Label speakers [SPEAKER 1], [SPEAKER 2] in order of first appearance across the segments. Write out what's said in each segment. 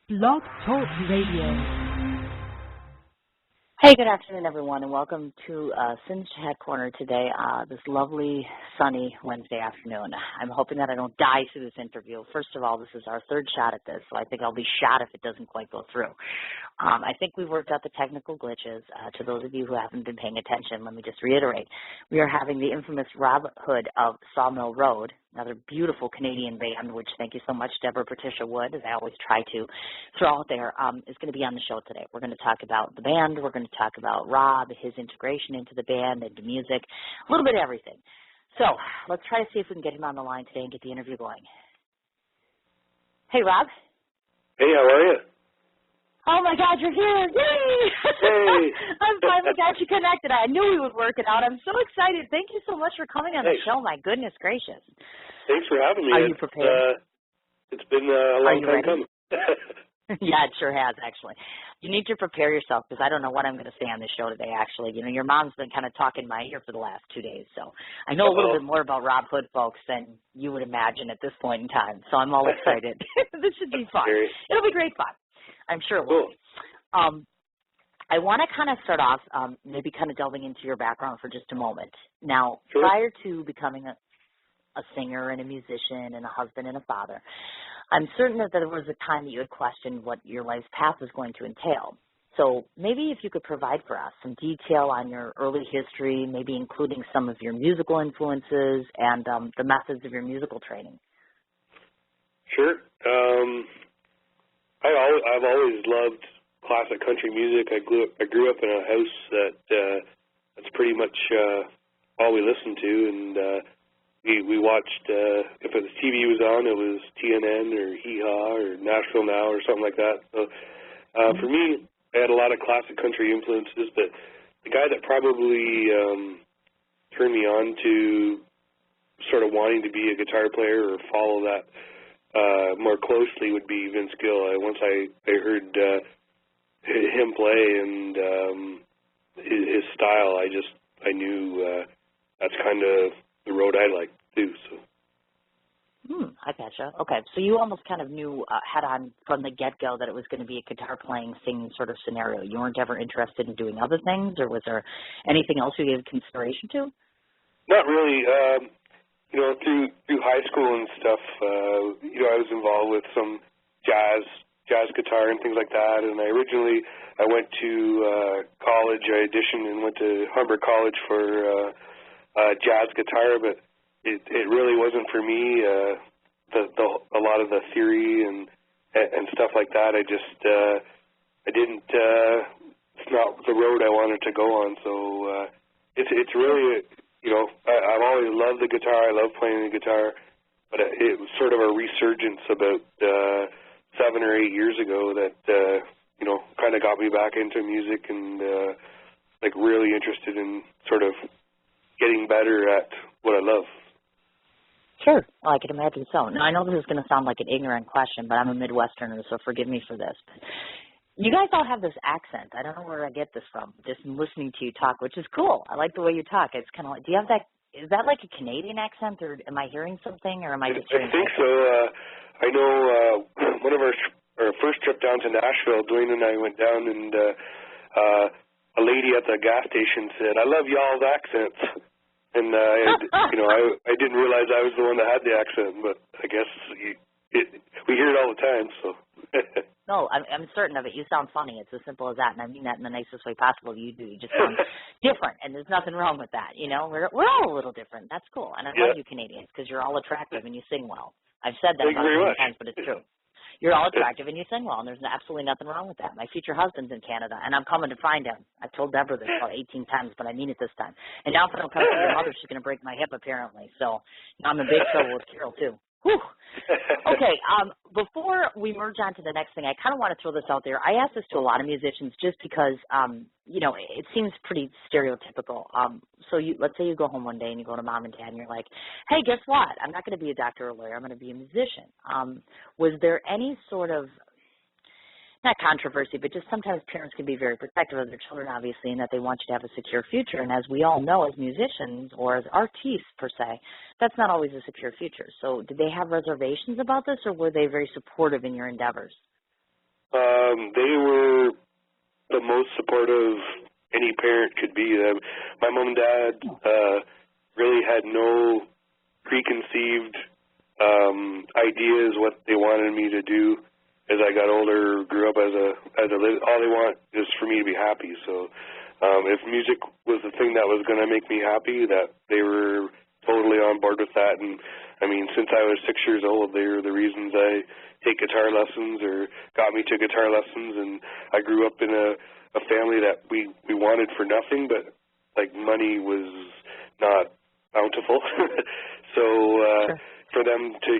[SPEAKER 1] Blog Talk Radio.
[SPEAKER 2] Hey, good afternoon, everyone, and welcome to Sin's Chat Corner today, this lovely, sunny Wednesday afternoon. I'm hoping that I don't die through this interview. First of all, this is our third shot at this, so I think I'll be shot if it doesn't quite go through. I think we've worked out the technical glitches. To those of you who haven't been paying attention, let me just reiterate. We are having the infamous Rob Hood of Sawmill Road, another beautiful Canadian band, which thank you so much, Deborah Patricia Wood, as I always try to throw out there, is going to be on the show today. We're going to talk about the band. We're going to talk about Rob, his integration into the band, into music, a little bit of everything. So let's try to see if we can get him on the line today and get the interview going. Hey, Rob.
[SPEAKER 3] Hey, how are you?
[SPEAKER 2] Oh, my God, you're here. Yay!
[SPEAKER 3] Hey!
[SPEAKER 2] I finally got you connected. I knew we would work it out. I'm so excited. Thank you so much for coming on the show. My goodness gracious.
[SPEAKER 3] Thanks for having me.
[SPEAKER 2] Are you prepared?
[SPEAKER 3] It's been a long time coming.
[SPEAKER 2] Yeah, it sure has, actually. You need to prepare yourself because I don't know what I'm going to say on this show today, actually. You know, your mom's been kind of talking in my ear for the last 2 days, so I know a little bit more about Rob Hood, folks, than you would imagine at this point in time, so I'm all excited. This should be fun. It'll be great fun. I'm sure it will. Cool. I want to kind of start off maybe kind of delving into your background for just a moment. Now, prior to becoming a singer and a musician and a husband and a father, I'm certain that there was a time that you had questioned what your life's path was going to entail. So maybe if you could provide for us some detail on your early history, maybe including some of your musical influences and the methods of your musical training.
[SPEAKER 3] Sure. I've always loved classic country music. I grew up in a house that's pretty much all we listened to, and we watched, if the TV was on, it was TNN or Hee Haw or Nashville Now or something like that. So for me, I had a lot of classic country influences, but the guy that probably turned me on to sort of wanting to be a guitar player or follow that more closely would be Vince Gill. Once I heard him play and his style, I knew that's kind of the road I like too. So.
[SPEAKER 2] I gotcha. Okay, so you almost kind of knew head on from the get-go that it was going to be a guitar playing, singing sort of scenario. You weren't ever interested in doing other things, or was there anything else you gave consideration to?
[SPEAKER 3] Not really. You know, through high school and stuff, you know, I was involved with some jazz guitar and things like that. And I went to college. I auditioned and went to Humber College for jazz guitar, but it really wasn't for me. A lot of the theory and stuff like that, I didn't. It's not the road I wanted to go on. So it's really. You know, I've always loved the guitar. I love playing the guitar, but it was sort of a resurgence about 7 or 8 years ago that, you know, kind of got me back into music and, like, really interested in sort of getting better at what I love.
[SPEAKER 2] Sure. Well, I can imagine so. Now, I know this is going to sound like an ignorant question, but I'm a Midwesterner, so forgive me for this. You guys all have this accent. I don't know where I get this from, just listening to you talk, which is cool. I like the way you talk. It's kind of like, do you have that, is that like a Canadian accent, or am I hearing something, or am I just hearing
[SPEAKER 3] I think so. I know one of our first trip down to Nashville, Dwayne and I went down, and a lady at the gas station said, "I love y'all's accents." And, you know, I didn't realize I was the one that had the accent, but I guess we hear it all the time, so.
[SPEAKER 2] No, I'm certain of it. You sound funny. It's as simple as that, and I mean that in the nicest way possible. You do. You just sound different, and there's nothing wrong with that. You know, we're all a little different. That's cool, and I love you Canadians because you're all attractive and you sing well. I've said that about 10 times, but it's true. You're all attractive and you sing well, and there's absolutely nothing wrong with that. My future husband's in Canada, and I'm coming to find him. I've told Deborah this about 18 times, but I mean it this time. And now if I don't come to your mother, she's going to break my hip, apparently. So I'm in big trouble with Carol, too. Whew. Okay, before we merge on to the next thing, I kind of want to throw this out there. I ask this to a lot of musicians just because, you know, it seems pretty stereotypical. So let's say you go home one day and you go to mom and dad and you're like, hey, guess what? I'm not going to be a doctor or a lawyer. I'm going to be a musician. Was there any sort of not controversy, but just sometimes parents can be very protective of their children, obviously, and that they want you to have a secure future. And as we all know, as musicians or as artists, per se, that's not always a secure future. So did they have reservations about this, or were they very supportive in your endeavors?
[SPEAKER 3] They were the most supportive any parent could be. My mom and dad really had no preconceived ideas what they wanted me to do as I got older, grew up as a all they want is for me to be happy. So if music was the thing that was going to make me happy, that they were totally on board with that. And I mean, since I was 6 years old, they were the reasons I take guitar lessons or got me to guitar lessons. And I grew up in a family that we wanted for nothing, but like money was not bountiful. So
[SPEAKER 2] Sure.
[SPEAKER 3] for them to,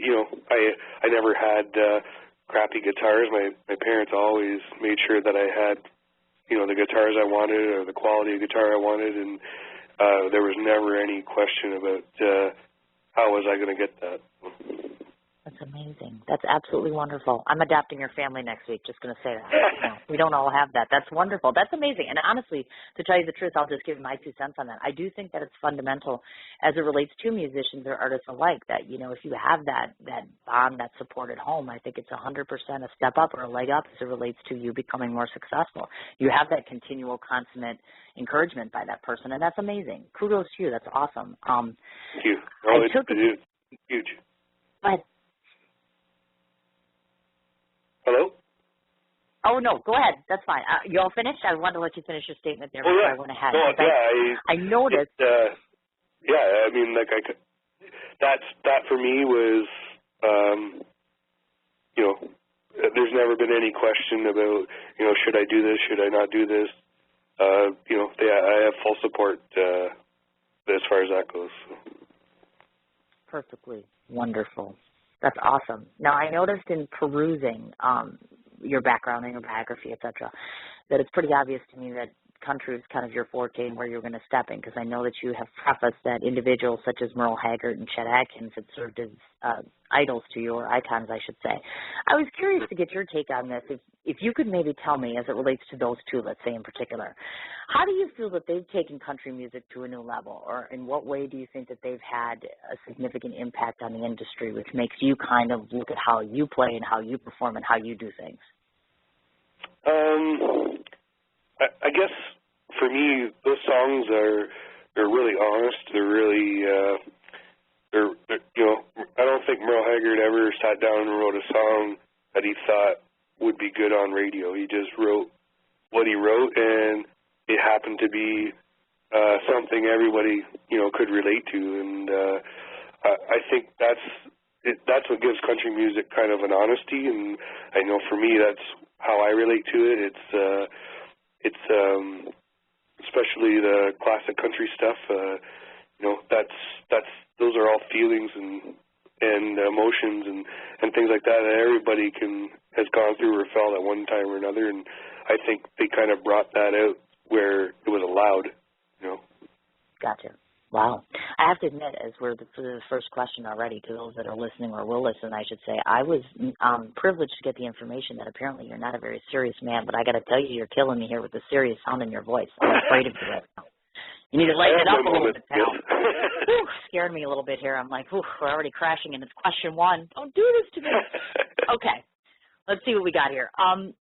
[SPEAKER 3] I never had crappy guitars. My parents always made sure that I had, the guitars I wanted or the quality of guitar I wanted, and there was never any question about how was I going to get that.
[SPEAKER 2] That's amazing. That's absolutely wonderful. I'm adopting your family next week, just going to say that. We don't all have that. That's wonderful. That's amazing. And honestly, to tell you the truth, I'll just give my 2 cents on that. I do think that it's fundamental as it relates to musicians or artists alike that, if you have that bond, that support at home, I think it's 100% a step up or a leg up as it relates to you becoming more successful. You have that continual, consummate encouragement by that person, and that's amazing. Kudos to you. That's awesome.
[SPEAKER 3] Thank you. It's huge.
[SPEAKER 2] Go ahead.
[SPEAKER 3] Hello?
[SPEAKER 2] Oh, no, go ahead. That's fine. You all finished? I wanted to let you finish your statement there before I went ahead. I noticed.
[SPEAKER 3] I mean, that for me was, there's never been any question about, should I do this, should I not do this? I have full support as far as that goes.
[SPEAKER 2] Perfectly wonderful. That's awesome. Now, I noticed in perusing your background and your biography, et cetera, that it's pretty obvious to me that country is kind of your forte and where you're going to step in, because I know that you have prefaced that individuals such as Merle Haggard and Chet Atkins had served as idols to you, or icons, I should say. I was curious to get your take on this. If you could maybe tell me, as it relates to those two, let's say in particular, how do you feel that they've taken country music to a new level, or in what way do you think that they've had a significant impact on the industry, which makes you kind of look at how you play and how you perform and how you do things?
[SPEAKER 3] I guess for me, those songs they're really honest. They're really I don't think Merle Haggard ever sat down and wrote a song that he thought would be good on radio. He just wrote what he wrote, and it happened to be something everybody could relate to, and I think that's what gives country music kind of an honesty. And I know for me, that's how I relate to it. It's especially the classic country stuff. Those are all feelings and emotions and things like that everybody has gone through or felt at one time or another. And I think they kind of brought that out where it was allowed.
[SPEAKER 2] Gotcha. Wow. I have to admit, as we're for the first question already, to those that are listening or will listen, I should say, I was privileged to get the information that apparently you're not a very serious man, but I got to tell you, you're killing me here with the serious sound in your voice. I'm afraid of you right now. You need to lighten it up a little bit, pal. Scared me a little bit here. I'm like, we're already crashing, and it's question 1. Don't do this to me. Okay. Let's see what we got here.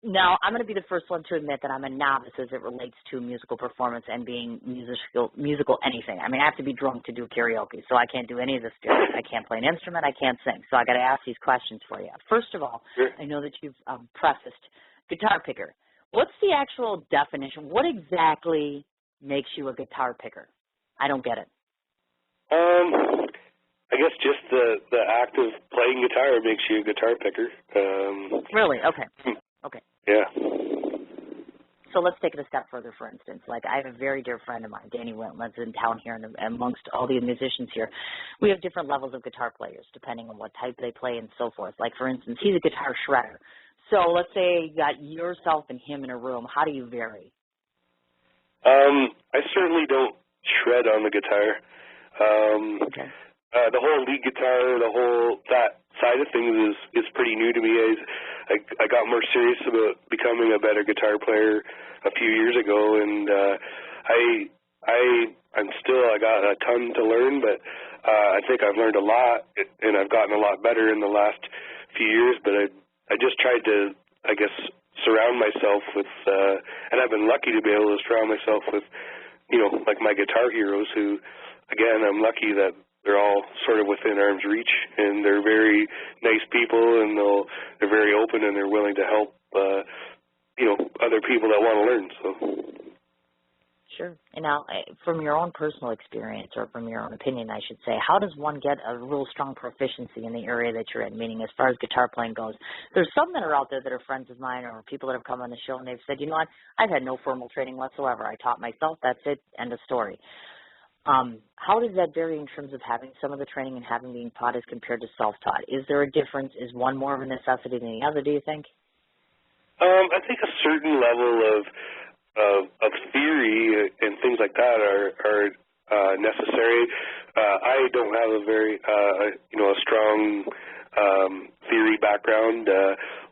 [SPEAKER 2] Now, I'm going to be the first one to admit that I'm a novice as it relates to musical performance and being musical anything. I mean, I have to be drunk to do karaoke, so I can't do any of this stuff. I can't play an instrument. I can't sing. So I got to ask these questions for you. First of all,
[SPEAKER 3] sure.
[SPEAKER 2] I know that you've prefaced guitar picker. What's the actual definition? What exactly makes you a guitar picker? I don't get it.
[SPEAKER 3] I guess just the act of playing guitar makes you a guitar picker.
[SPEAKER 2] Really? Okay. Okay.
[SPEAKER 3] Yeah.
[SPEAKER 2] So let's take it a step further, for instance. Like, I have a very dear friend of mine, Danny Wynn, lives in town here, and amongst all the musicians here, we have different levels of guitar players, depending on what type they play and so forth. Like, for instance, he's a guitar shredder. So let's say you got yourself and him in a room. How do you vary?
[SPEAKER 3] I certainly don't shred on the guitar.
[SPEAKER 2] Okay.
[SPEAKER 3] The whole lead guitar, that side of things is pretty new to me. I got more serious about becoming a better guitar player a few years ago, and I got a ton to learn, but I think I've learned a lot, and I've gotten a lot better in the last few years. But I just tried to, I guess, surround myself with, and I've been lucky to be able to surround myself with, like my guitar heroes who, again, I'm lucky that they're all sort of within arm's reach, and they're very nice people, and they're very open, and they're willing to help, other people that want to learn, so.
[SPEAKER 2] Sure. And now, from your own personal experience, or from your own opinion, I should say, how does one get a real strong proficiency in the area that you're in, meaning as far as guitar playing goes? There's some that are out there that are friends of mine or people that have come on the show, and they've said, you know what, I've had no formal training whatsoever. I taught myself. That's it. End of story. How does that vary in terms of having some of the training and having being taught as compared to self-taught? Is there a difference? Is one more of a necessity than the other, do you think?
[SPEAKER 3] I think a certain level of theory and things like that are necessary. I don't have a very a strong theory background.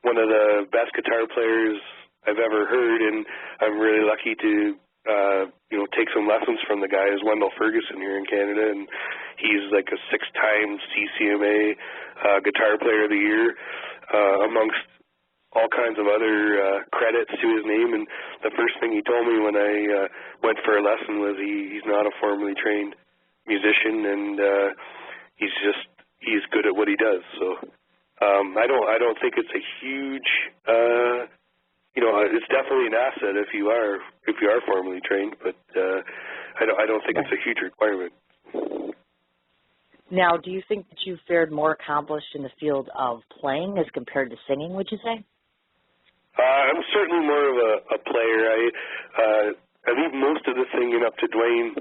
[SPEAKER 3] One of the best guitar players I've ever heard, and I'm really lucky to take some lessons from the guy, is Wendell Ferguson here in Canada, and he's like a 6-time CCMA Guitar Player of the Year, amongst all kinds of other credits to his name. And the first thing he told me when I went for a lesson was he's not a formally trained musician, and he's good at what he does. So I don't think it's a huge it's definitely an asset if you are formally trained, but I don't think it's a huge requirement.
[SPEAKER 2] Now, do you think that you fared more accomplished in the field of playing as compared to singing, would you say?
[SPEAKER 3] I'm certainly more of a player. I leave most of the singing up to Dwayne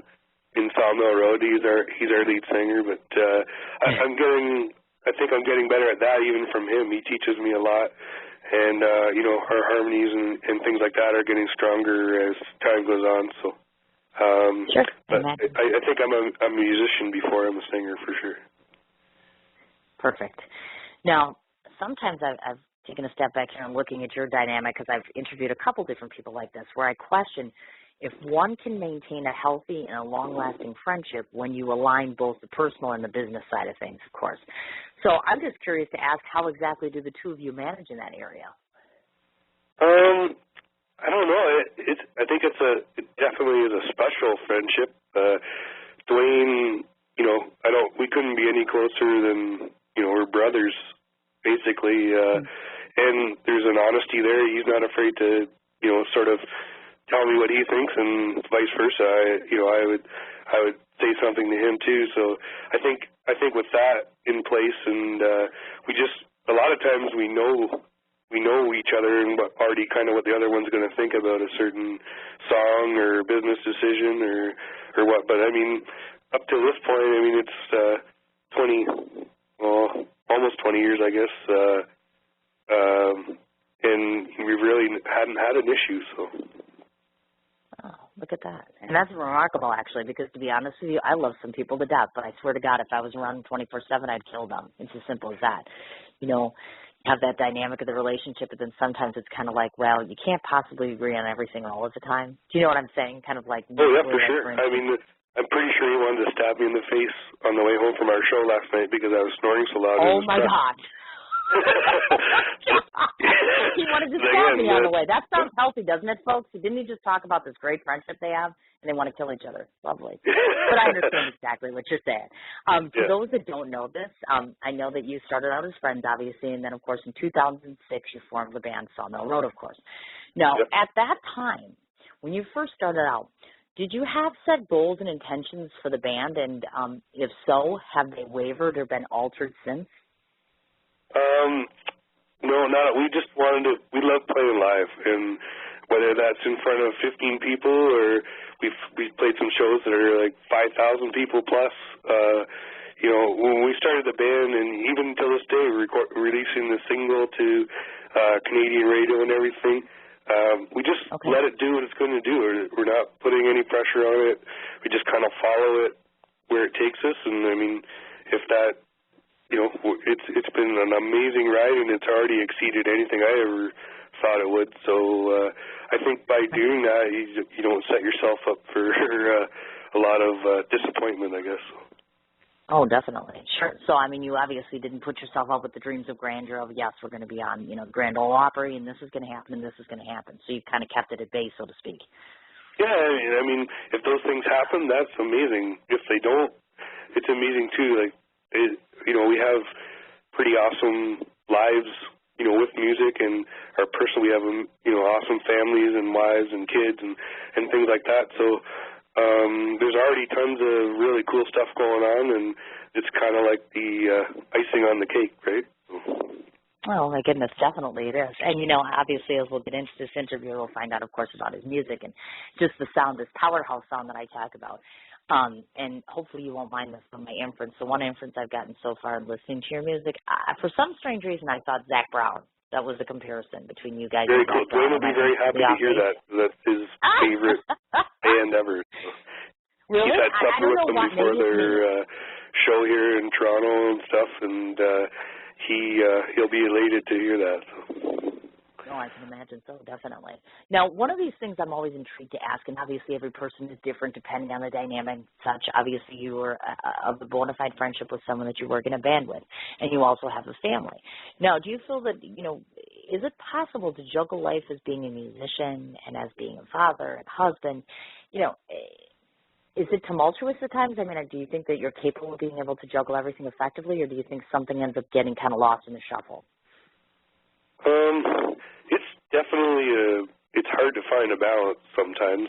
[SPEAKER 3] in Sawmill Road. He's our lead singer, but I think I'm getting better at that even from him. He teaches me a lot, and our harmonies and things like that are getting stronger as time goes on. So,
[SPEAKER 2] sure.
[SPEAKER 3] But I think I'm a musician before I'm a singer for sure.
[SPEAKER 2] Perfect. Now, sometimes I've taken a step back here and looking at your dynamic, because I've interviewed a couple different people like this, where I question if one can maintain a healthy and a long-lasting friendship when you align both the personal and the business side of things, of course. So I'm just curious to ask, how exactly do the two of you manage in that area?
[SPEAKER 3] I don't know. I think it definitely is a special friendship. Dwayne, we couldn't be any closer than, we're brothers, basically. And there's an honesty there. He's not afraid to, sort of tell me what he thinks, and vice versa. I would say something to him too. So I think with that in place, and we just a lot of times we know each other and already kind of what the other one's going to think about a certain song or business decision or what. But I mean, up to this point, I mean, it's almost 20 years, I guess. And we really hadn't had an issue, so.
[SPEAKER 2] Oh, look at that. And that's remarkable, actually, because to be honest with you, I love some people to death, but I swear to God, if I was around 24/7, I'd kill them. It's as simple as that. Have that dynamic of the relationship, but then sometimes it's kind of like, well, you can't possibly agree on everything all of the time. Do you know what I'm saying? Kind of like.
[SPEAKER 3] Oh, yeah, for sure. I mean, I'm pretty sure he wanted to stab me in the face on the way home from our show last night because I was snoring so loud.
[SPEAKER 2] Oh, my God. He wanted to stab me on the way. That sounds healthy, doesn't it, folks? Didn't he just talk about this great friendship they have, and they want to kill each other? Lovely. But I understand exactly what you're saying. For those that don't know this, I know that you started out as friends, obviously, and then, of course, in 2006, you formed the band Sawmill Road, of course. Now, at that time, when you first started out, did you have set goals and intentions for the band, and if so, have they wavered or been altered since?
[SPEAKER 3] No, not. We just we love playing live, and whether that's in front of 15 people or we've played some shows that are like 5,000 people plus. When we started the band, and even till this day, we're releasing the single to Canadian radio and everything. We just let it do what it's going to do. We're not putting any pressure on it. We just kind of follow it where it takes us, and I mean, if that. It's been an amazing ride, and it's already exceeded anything I ever thought it would. So I think by doing that, you don't set yourself up for a lot of disappointment, I guess.
[SPEAKER 2] Oh, definitely. Sure. So, I mean, you obviously didn't put yourself up with the dreams of grandeur of, yes, we're going to be on, Grand Ole Opry, and this is going to happen, and this is going to happen. So you kind of kept it at bay, so to speak.
[SPEAKER 3] Yeah, I mean, if those things happen, that's amazing. If they don't, it's amazing too. Like, we have pretty awesome lives, with music, and we have, awesome families and wives and kids and things like that. So there's already tons of really cool stuff going on, and it's kind of like the icing on the cake, right?
[SPEAKER 2] Oh, my goodness, definitely it is. And, obviously, as we'll get into this interview, we'll find out, of course, about his music and just the sound, this powerhouse sound that I talk about. And hopefully you won't mind this from my inference. So one inference I've gotten so far listening to your music, for some strange reason, I thought Zach Brown. That was the comparison between you guys.
[SPEAKER 3] Very
[SPEAKER 2] and
[SPEAKER 3] cool.
[SPEAKER 2] Zach Brown.
[SPEAKER 3] Dwayne will be very happy to hear that. That's his favorite band ever. So.
[SPEAKER 2] Really?
[SPEAKER 3] He's had supper with them before their show here in Toronto and stuff, and he'll be elated to hear that. So.
[SPEAKER 2] Oh, I can imagine so, definitely. Now, one of these things I'm always intrigued to ask, and obviously every person is different depending on the dynamic and such. Obviously, you were of a bona fide friendship with someone that you work in a band with, and you also have a family. Now, do you feel that, is it possible to juggle life as being a musician and as being a father and husband? Is it tumultuous at times? I mean, do you think that you're capable of being able to juggle everything effectively, or do you think something ends up getting kind of lost in the shuffle?
[SPEAKER 3] It's definitely it's hard to find a balance sometimes.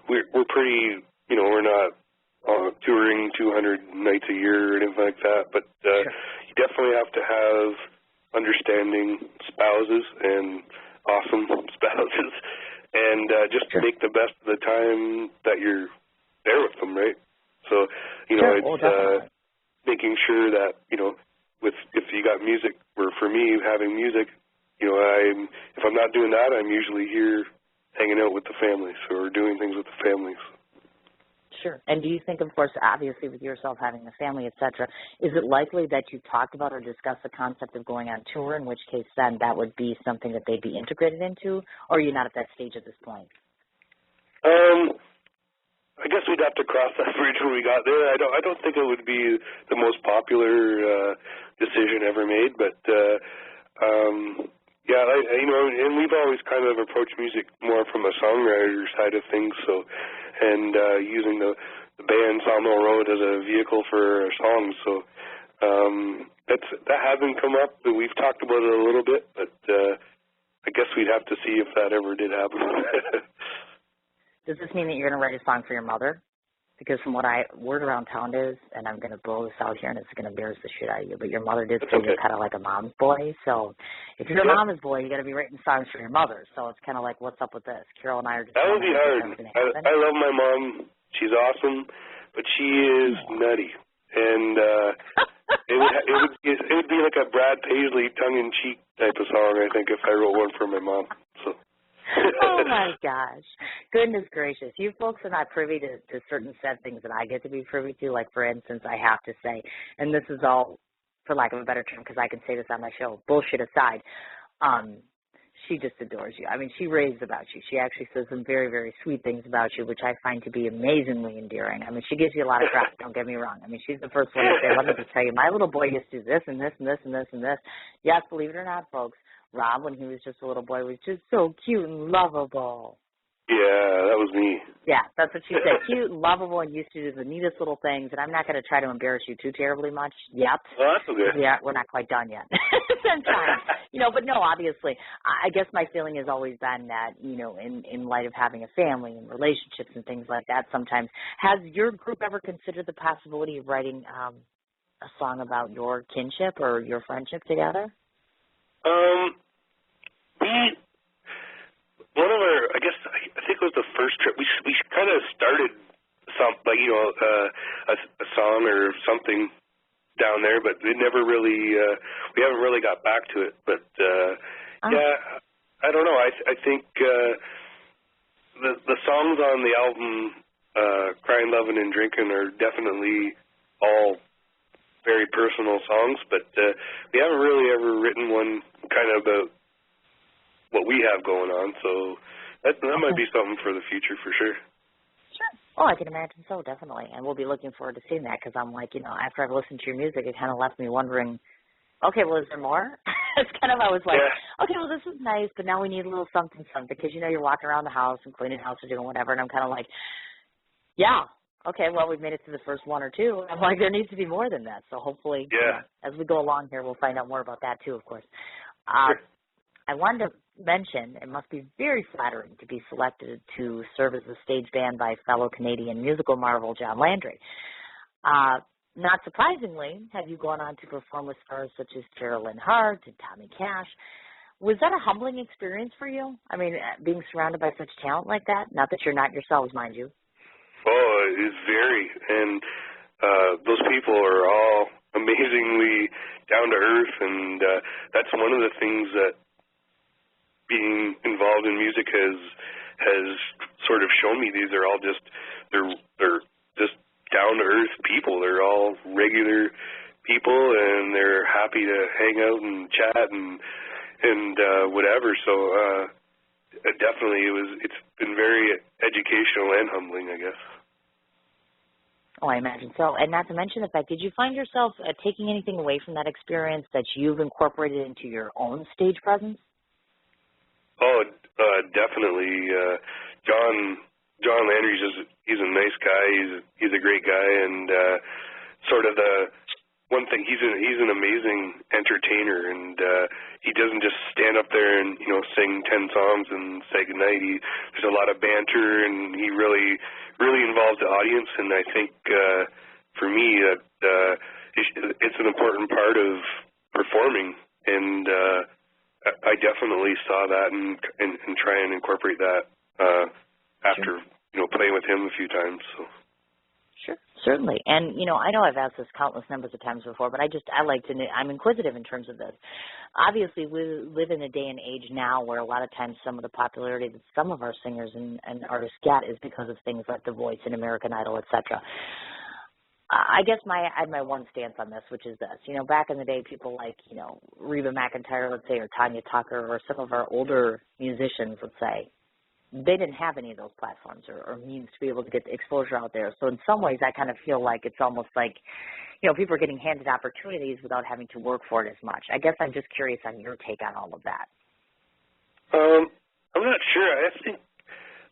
[SPEAKER 3] We're pretty, we're not touring 200 nights a year or anything like that, but
[SPEAKER 2] Sure.
[SPEAKER 3] You definitely have to have understanding spouses and awesome spouses, and just
[SPEAKER 2] Sure.
[SPEAKER 3] make the best of the time that you're there with them, right? So,
[SPEAKER 2] Sure.
[SPEAKER 3] it's making sure that, if you got music, or for me, having music, if I'm not doing that, I'm usually here hanging out with the families or doing things with the families.
[SPEAKER 2] Sure. And do you think, of course, obviously with yourself having a family, et cetera, is it likely that you talked about or discussed the concept of going on tour, in which case then that would be something that they'd be integrated into, or are you not at that stage at this point?
[SPEAKER 3] I guess we'd have to cross that bridge when we got there. I don't think it would be the most popular decision ever made, but yeah, and we've always kind of approached music more from a songwriter side of things, so, and using the band Sawmill Road as a vehicle for our songs, so that hasn't come up. We've talked about it a little bit, but I guess we'd have to see if that ever did happen.
[SPEAKER 2] Does this mean that you're going to write a song for your mother? Because from what word around town is, and I'm going to blow this out here, and it's going to embarrass the shit out of you, but your mother did say you're kind of like a mom's boy. So if you're a mama's boy, you got to be writing songs for your mother. So it's kind of like, what's up with this? Carol and I are just.
[SPEAKER 3] That would be hard. I love my mom. She's awesome, but she is nutty, and it would be like a Brad Paisley tongue-in-cheek type of song, I think, if I wrote one for my mom. So.
[SPEAKER 2] Oh, my gosh. Goodness gracious. You folks are not privy to certain set things that I get to be privy to. Like, for instance, I have to say, and this is all, for lack of a better term, because I can say this on my show, bullshit aside, she just adores you. I mean, she raves about you. She actually says some very, very sweet things about you, which I find to be amazingly endearing. I mean, she gives you a lot of crap, don't get me wrong. I mean, she's the first one to say, let me just tell you, my little boy used to do this and this and this and this and this. Yes, believe it or not, folks, Rob, when he was just a little boy, was just so cute and lovable.
[SPEAKER 3] Yeah, that was me.
[SPEAKER 2] Yeah, that's what she said. Cute and lovable and used to do the neatest little things. And I'm not going to try to embarrass you too terribly much yet.
[SPEAKER 3] Well, that's okay.
[SPEAKER 2] Yeah, we're not quite done yet. Sometimes. But no, obviously, I guess my feeling has always been that, in light of having a family and relationships and things like that, sometimes, has your group ever considered the possibility of writing a song about your kinship or your friendship together?
[SPEAKER 3] One of our, I think it was the first trip, we kind of started a song or something down there, but it never really, we haven't really got back to it. But, yeah, I don't know. I think the songs on the album, Lovin and Drinkin, are definitely all very personal songs, but we haven't really ever written one kind of about what we have going on, so that might be something for the future for sure.
[SPEAKER 2] Sure. Oh, I can imagine so, definitely. And we'll be looking forward to seeing that because I'm like, after I've listened to your music, it kind of left me wondering, okay, well, is there more? It's kind of, I was like, okay, well, this is nice, but now we need a little something, because, you're walking around the house and cleaning the house or doing whatever, and I'm kind of like, yeah, okay, well, we've made it to the first one or two. I'm like, there needs to be more than that. So hopefully, as we go along here, we'll find out more about that, too, of course.
[SPEAKER 3] Sure.
[SPEAKER 2] I wanted to mention it must be very flattering to be selected to serve as a stage band by fellow Canadian musical marvel John Landry. Not surprisingly, have you gone on to perform with stars such as Carolyn Hart and Tommy Cash? Was that a humbling experience for you? I mean, being surrounded by such talent like that? Not that you're not yourselves, mind you.
[SPEAKER 3] Oh, it's very. And those people are all amazingly down to earth, and that's one of the things that being involved in music has sort of shown me. These are all they're just down to earth people. They're all regular people, and they're happy to hang out and chat and whatever. So definitely, it's been very educational and humbling, I guess.
[SPEAKER 2] Oh, I imagine so. And not to mention the fact, did you find yourself taking anything away from that experience that you've incorporated into your own stage presence?
[SPEAKER 3] Oh, definitely. John Landry's he's a nice guy. He's a great guy, and sort of the one thing, he's an amazing entertainer, and he doesn't just stand up there and sing 10 songs and say goodnight. There's a lot of banter, and he really involves the audience. And I think for me that it's an important part of performing, and I definitely saw that and try and incorporate that after playing with him a few times. So.
[SPEAKER 2] Sure, certainly. And, I know I've asked this countless numbers of times before, but I'm inquisitive in terms of this. Obviously, we live in a day and age now where a lot of times some of the popularity that some of our singers and artists get is because of things like The Voice and American Idol, etc. I guess I had my one stance on this, which is this. Back in the day, people like, Reba McEntire, let's say, or Tanya Tucker, or some of our older musicians, let's say, they didn't have any of those platforms or means to be able to get the exposure out there. So in some ways, I kind of feel like it's almost like, people are getting handed opportunities without having to work for it as much. I guess I'm just curious on your take on all of that.
[SPEAKER 3] I'm not sure.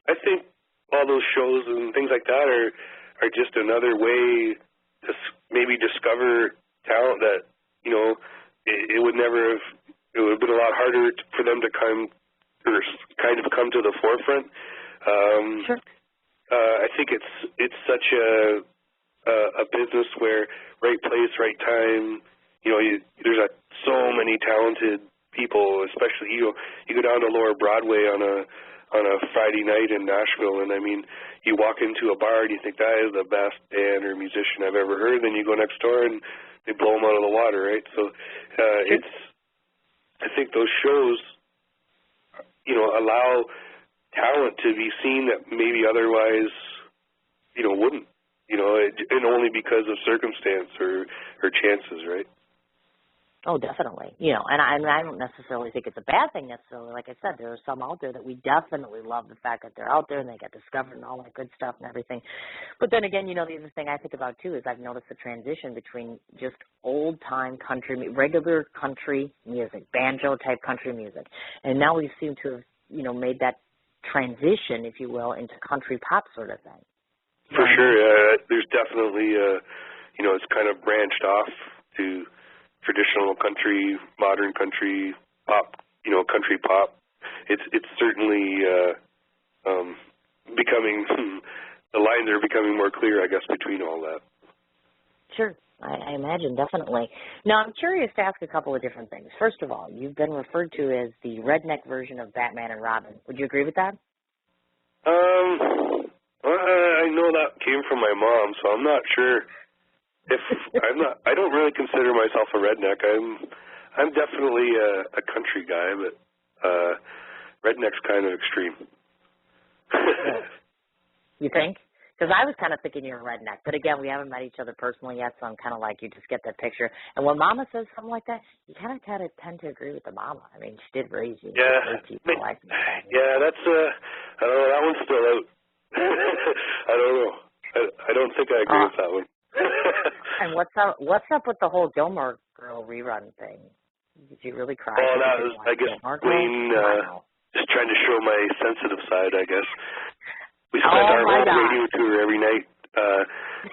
[SPEAKER 3] I think all those shows and things like that are just another way to maybe discover talent that, it would never have, it would have been a lot harder for them to come to the forefront.
[SPEAKER 2] Sure.
[SPEAKER 3] I think it's such a business where right place, right time. There's so many talented people, especially you go down to Lower Broadway on a Friday night in Nashville, and I mean, you walk into a bar and you think that is the best band or musician I've ever heard. Then you go next door and they blow them out of the water, right? So I think those shows, allow talent to be seen that maybe otherwise, wouldn't, and only because of circumstance or chances, right?
[SPEAKER 2] Oh, definitely. And I don't necessarily think it's a bad thing necessarily. Like I said, there are some out there that we definitely love the fact that they're out there and they get discovered and all that good stuff and everything. But then again, the other thing I think about too is I've noticed the transition between just old-time country, regular country music, banjo-type country music. And now we seem to have, made that transition, if you will, into country pop sort of thing.
[SPEAKER 3] For sure. There's definitely, it's kind of branched off to traditional country, modern country, pop, country pop. It's certainly becoming, the lines are becoming more clear, I guess, between all that.
[SPEAKER 2] Sure, I imagine, definitely. Now, I'm curious to ask a couple of different things. First of all, you've been referred to as the redneck version of Batman and Robin. Would you agree with that?
[SPEAKER 3] I know that came from my mom, so I'm not sure. I don't really consider myself a redneck. I'm definitely a country guy, but redneck's kind of extreme.
[SPEAKER 2] You think? Because I was kind of thinking you're a redneck. But again, we haven't met each other personally yet, so I'm kind of like, you just get that picture. And when Mama says something like that, you kind of tend to agree with the Mama. I mean, she did raise you.
[SPEAKER 3] Yeah. Yeah, that's, I don't know, that one's still out. I don't know.
[SPEAKER 2] up with the whole Gilmore Girl rerun thing? Did you really cry?
[SPEAKER 3] Oh, that was, I guess, Wayne just trying to show my sensitive side, I guess. We spent our whole radio tour every night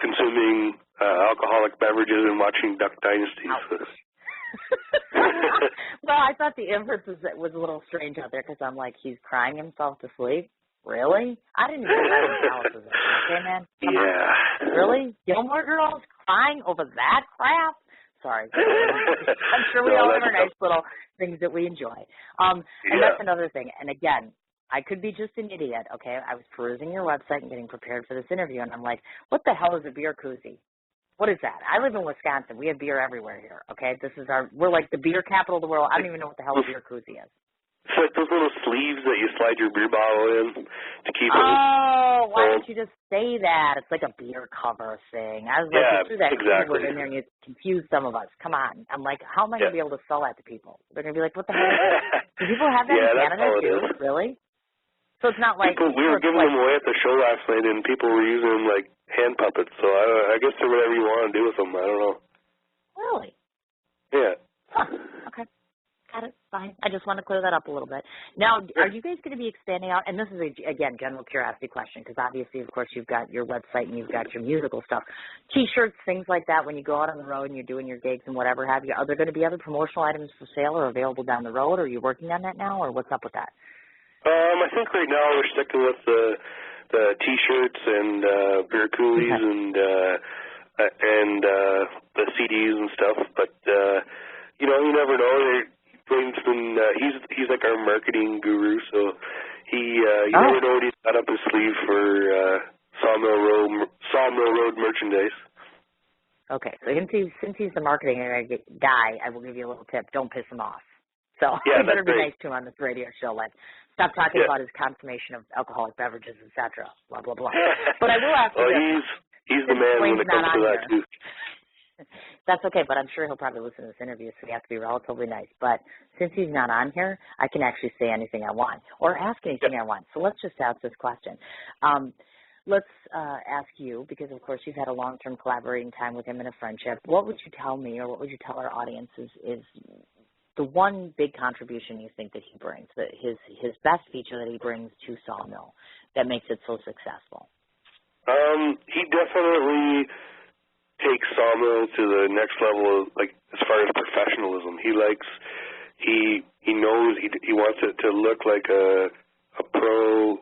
[SPEAKER 3] consuming alcoholic beverages and watching Duck Dynasty.
[SPEAKER 2] Well, I thought the inference was a little strange out there because I'm like, he's crying himself to sleep? Really? I didn't even know that analysis. Okay, man? Come on. Really? Gilmore Girls crying over that crap? Sorry. I'm sure we all have our nice little things that we enjoy. And that's another thing. And again, I could be just an idiot, okay? I was perusing your website and getting prepared for this interview, and I'm like, what the hell is a beer koozie? What is that? I live in Wisconsin. We have beer everywhere here, okay? We're like the beer capital of the world. I don't even know what the hell a beer koozie is.
[SPEAKER 3] It's like those little sleeves that you slide your beer bottle in to keep it.
[SPEAKER 2] Oh, why didn't you just say that? It's like a beer cover thing. I was like, you threw that exactly in there and you confused some of us. Come on. I'm like, how am I going to be able to sell that to people? They're going to be like, what the hell is that? Do people have that in Canada too? Really? So it's not like...
[SPEAKER 3] we were giving them away at the show last night and people were using them like hand puppets. So I guess they're whatever you want to do with them. I don't know.
[SPEAKER 2] Really?
[SPEAKER 3] Yeah.
[SPEAKER 2] Huh. Okay. Got it. Fine. I just want to clear that up a little bit. Now, are you guys going to be expanding out? And this is, again, general curiosity question, because obviously, of course, you've got your website and you've got your musical stuff. T-shirts, things like that, when you go out on the road and you're doing your gigs and whatever have you, are there going to be other promotional items for sale or available down the road? Or are you working on that now, or what's up with that?
[SPEAKER 3] I think right now we're sticking with the T-shirts and beer coolies and the CDs and stuff. But, you never know. Wayne's been, he's like our marketing guru, so you never know what he's got up his sleeve for Sawmill Road merchandise.
[SPEAKER 2] Okay, so since he's the marketing guy, I will give you a little tip. Don't piss him off. So you better be nice to him on this radio show. Like, stop talking about his consummation of alcoholic beverages, etc. Blah, blah, blah. But I will ask you this.
[SPEAKER 3] He's the man when it comes to that, too.
[SPEAKER 2] That's okay, but I'm sure he'll probably listen to this interview, so we have to be relatively nice. But since he's not on here, I can actually say anything I want or ask anything I want. So let's just ask this question. Let's ask you, because, of course, you've had a long-term collaborating time with him in a friendship. What would you tell me or what would you tell our audience is the one big contribution you think that he brings, that his best feature that he brings to Sawmill that makes it so successful?
[SPEAKER 3] He definitely takes Sawmill to the next level, like as far as professionalism. He knows he wants it to look like a pro.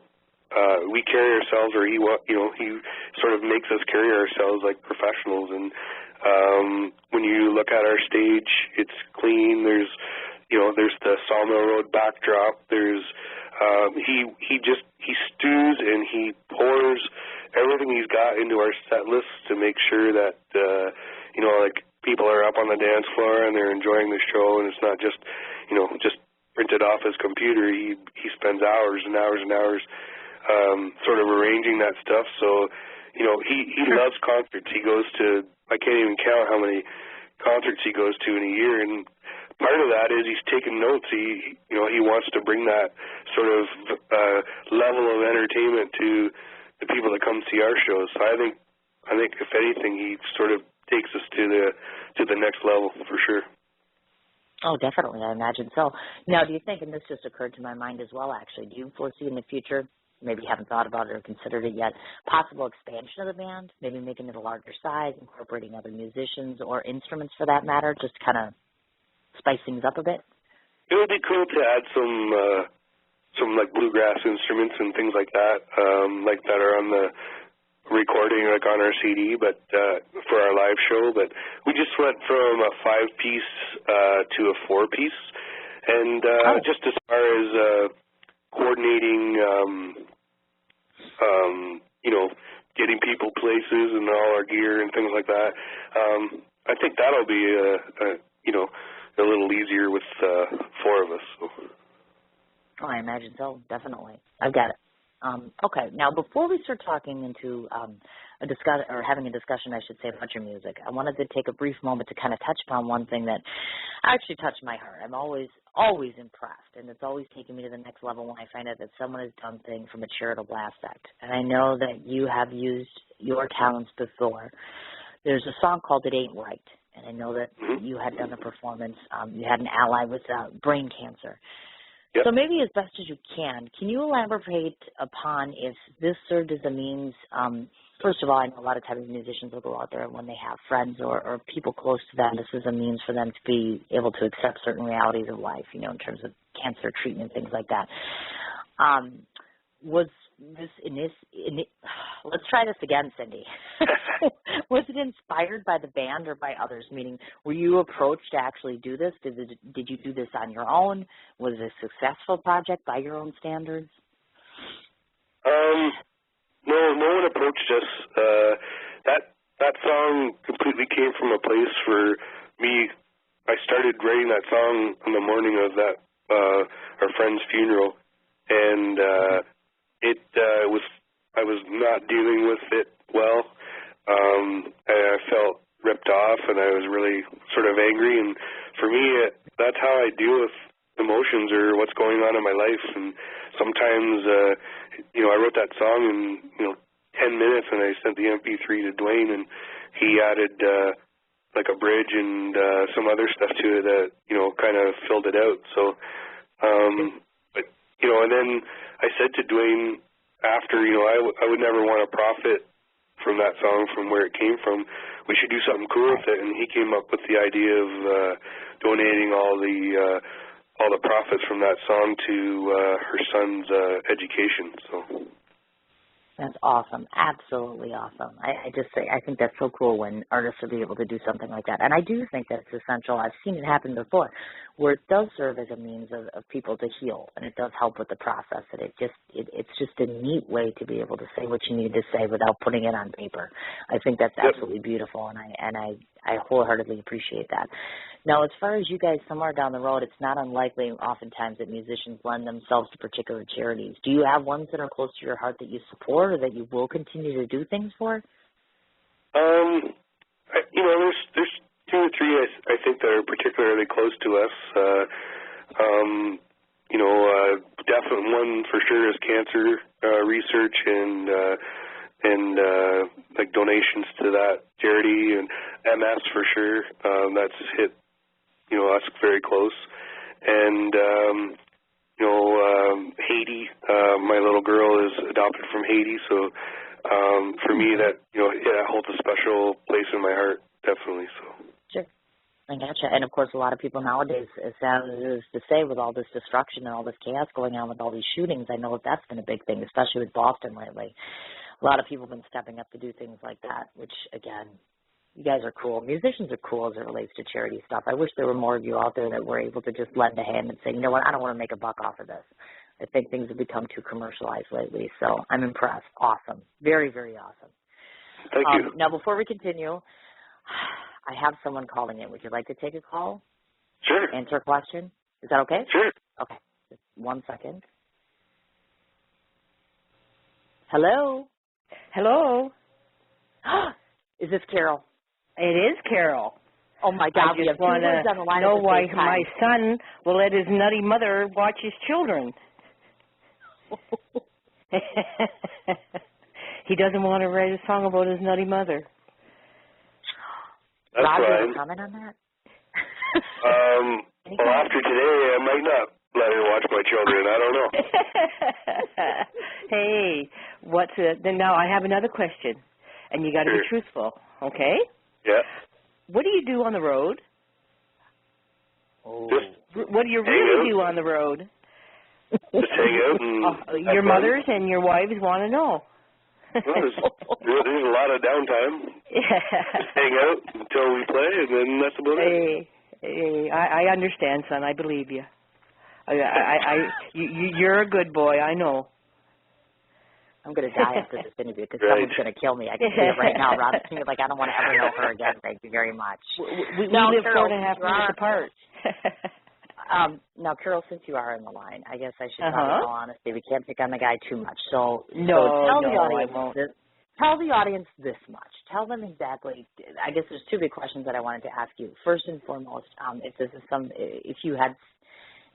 [SPEAKER 3] We carry ourselves, or he sort of makes us carry ourselves like professionals. And when you look at our stage, it's clean. There's the Sawmill Road backdrop. There's he stews and he pours everything he's got into our set list to make sure that like people are up on the dance floor and they're enjoying the show, and it's not just just printed off his computer. He spends hours and hours and hours sort of arranging that stuff. So he loves concerts. He goes to, I can't even count how many concerts he goes to in a year, and part of that is he's taking notes. He wants to bring that sort of level of entertainment to the people that come see our shows. So I think if anything, he sort of takes us to the next level for sure.
[SPEAKER 2] Oh, definitely. I imagine so. Now, do you think, and this just occurred to my mind as well, actually, do you foresee in the future, maybe you haven't thought about it or considered it yet, possible expansion of the band, maybe making it a larger size, incorporating other musicians or instruments for that matter, just kind of spice things up a bit?
[SPEAKER 3] It would be cool to add some like bluegrass instruments and things like that are on the recording, like on our CD, but for our live show. But we just went from a 5-piece to a 4-piece, and just as far as coordinating, getting people places and all our gear and things like that, I think that'll be a little easier with 4 of us. So.
[SPEAKER 2] Oh, I imagine so, definitely. I've got it. Okay, now before we start talking into having a discussion, I should say, about your music, I wanted to take a brief moment to kind of touch upon one thing that actually touched my heart. I'm always impressed, and it's always taken me to the next level when I find out that someone has done things from a charitable aspect. And I know that you have used your talents before there's a song called It Ain't Right, and I know that you had done a performance. You had an ally with brain cancer.
[SPEAKER 3] Yep.
[SPEAKER 2] So maybe as best as you can you elaborate upon if this served as a means, first of all, I know a lot of times musicians will go out there and when they have friends or people close to them, this is a means for them to be able to accept certain realities of life, in terms of cancer treatment, things like that. Was this let's try this again, Cindy. Was it inspired by the band or by others? Meaning, were you approached to actually do this? Did you do this on your own? Was it a successful project by your own standards?
[SPEAKER 3] No one approached us. That song completely came from a place where I started writing that song on the morning of that our friend's funeral, and I was not dealing with it well. I felt ripped off, and I was really sort of angry. And for me, that's how I deal with emotions or what's going on in my life. And sometimes, I wrote that song in 10 minutes, and I sent the MP3 to Dwayne, and he added like a bridge and some other stuff to it that kind of filled it out. So, and then I said to Dwayne after, I would never want to profit from that song, from where it came from. We should do something cool with it, and he came up with the idea of donating all the profits from that song to her son's education. So
[SPEAKER 2] that's awesome, absolutely awesome. I think that's so cool when artists will be able to do something like that, and I do think that's essential. I've seen it happen before, where it does serve as a means of people to heal, and it does help with the process. And it's just a neat way to be able to say what you need to say without putting it on paper. I think that's absolutely beautiful, and I wholeheartedly appreciate that. Now, as far as you guys somewhere down the road, it's not unlikely oftentimes that musicians lend themselves to particular charities. Do you have ones that are close to your heart that you support or that you will continue to do things for?
[SPEAKER 3] There's two or three I think that are particularly close to us. Definitely one for sure is cancer research and like donations to that charity, and MS for sure. That's hit us very close, and Haiti. My little girl is adopted from Haiti, so for me that it holds a special place in my heart, definitely. So.
[SPEAKER 2] Sure. I gotcha. And, of course, a lot of people nowadays, as sad as it is to say, with all this destruction and all this chaos going on with all these shootings, I know that that's been a big thing, especially with Boston lately. A lot of people have been stepping up to do things like that, which, again, you guys are cool. Musicians are cool as it relates to charity stuff. I wish there were more of you out there that were able to just lend a hand and say, you know what, I don't want to make a buck off of this. I think things have become too commercialized lately, so I'm impressed. Awesome. Very, very awesome.
[SPEAKER 3] Thank you.
[SPEAKER 2] Now, before we continue, I have someone calling in. Would you like to take a call?
[SPEAKER 3] Sure.
[SPEAKER 2] Answer a question? Is that okay?
[SPEAKER 3] Sure.
[SPEAKER 2] Okay. Just 1 second. Hello?
[SPEAKER 4] Hello.
[SPEAKER 2] Is this Carol?
[SPEAKER 4] It is Carol.
[SPEAKER 2] Oh, my God.
[SPEAKER 4] I just want to know why my son will let his nutty mother watch his children. He doesn't want to write a song about his nutty mother.
[SPEAKER 3] That's
[SPEAKER 2] Rob,
[SPEAKER 3] fine.
[SPEAKER 2] do you have a comment on that?
[SPEAKER 3] Well, after today, I might not let her watch my children. I don't know.
[SPEAKER 4] Hey, then now I have another question, and you got to be truthful, okay?
[SPEAKER 3] Yeah.
[SPEAKER 4] What do you do on the road?
[SPEAKER 3] Just
[SPEAKER 4] what do you really do on the road?
[SPEAKER 3] Just hang out and
[SPEAKER 4] your mothers and your wives want to know.
[SPEAKER 3] Well, there's a lot of downtime. Just hang out until we play, and then that's about it.
[SPEAKER 4] Hey, I understand, son. I believe you. You're a good boy. I know.
[SPEAKER 2] I'm going to die after this interview because someone's going to kill me. I can see it right now. Rob's like, I don't want to ever know her again. Thank you very much.
[SPEAKER 4] We live Carol, 4.5 minutes apart.
[SPEAKER 2] Now, Carol, since you are in the line, I guess I should tell you in all honesty, we can't pick on the guy too much. So tell the audience this much. Tell them exactly. I guess there's two big questions that I wanted to ask you. First and foremost,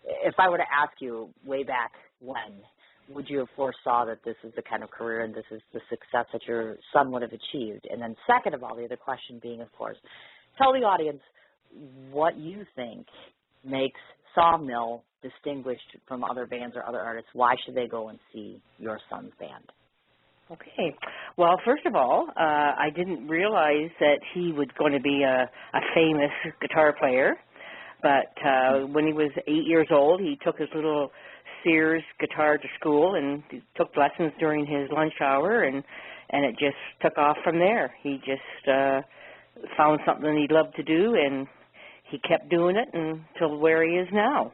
[SPEAKER 2] if I were to ask you way back when, would you have foresaw that this is the kind of career and this is the success that your son would have achieved? And then second of all, the other question being, of course, tell the audience what you think makes Sawmill distinguished from other bands or other artists. Why should they go and see your son's band?
[SPEAKER 4] Okay. Well, first of all, I didn't realize that he was going to be a famous guitar player. But when he was 8 years old, he took his little Sears guitar to school and took lessons during his lunch hour, and it just took off from there. He just found something he loved to do, and he kept doing it until where he is now.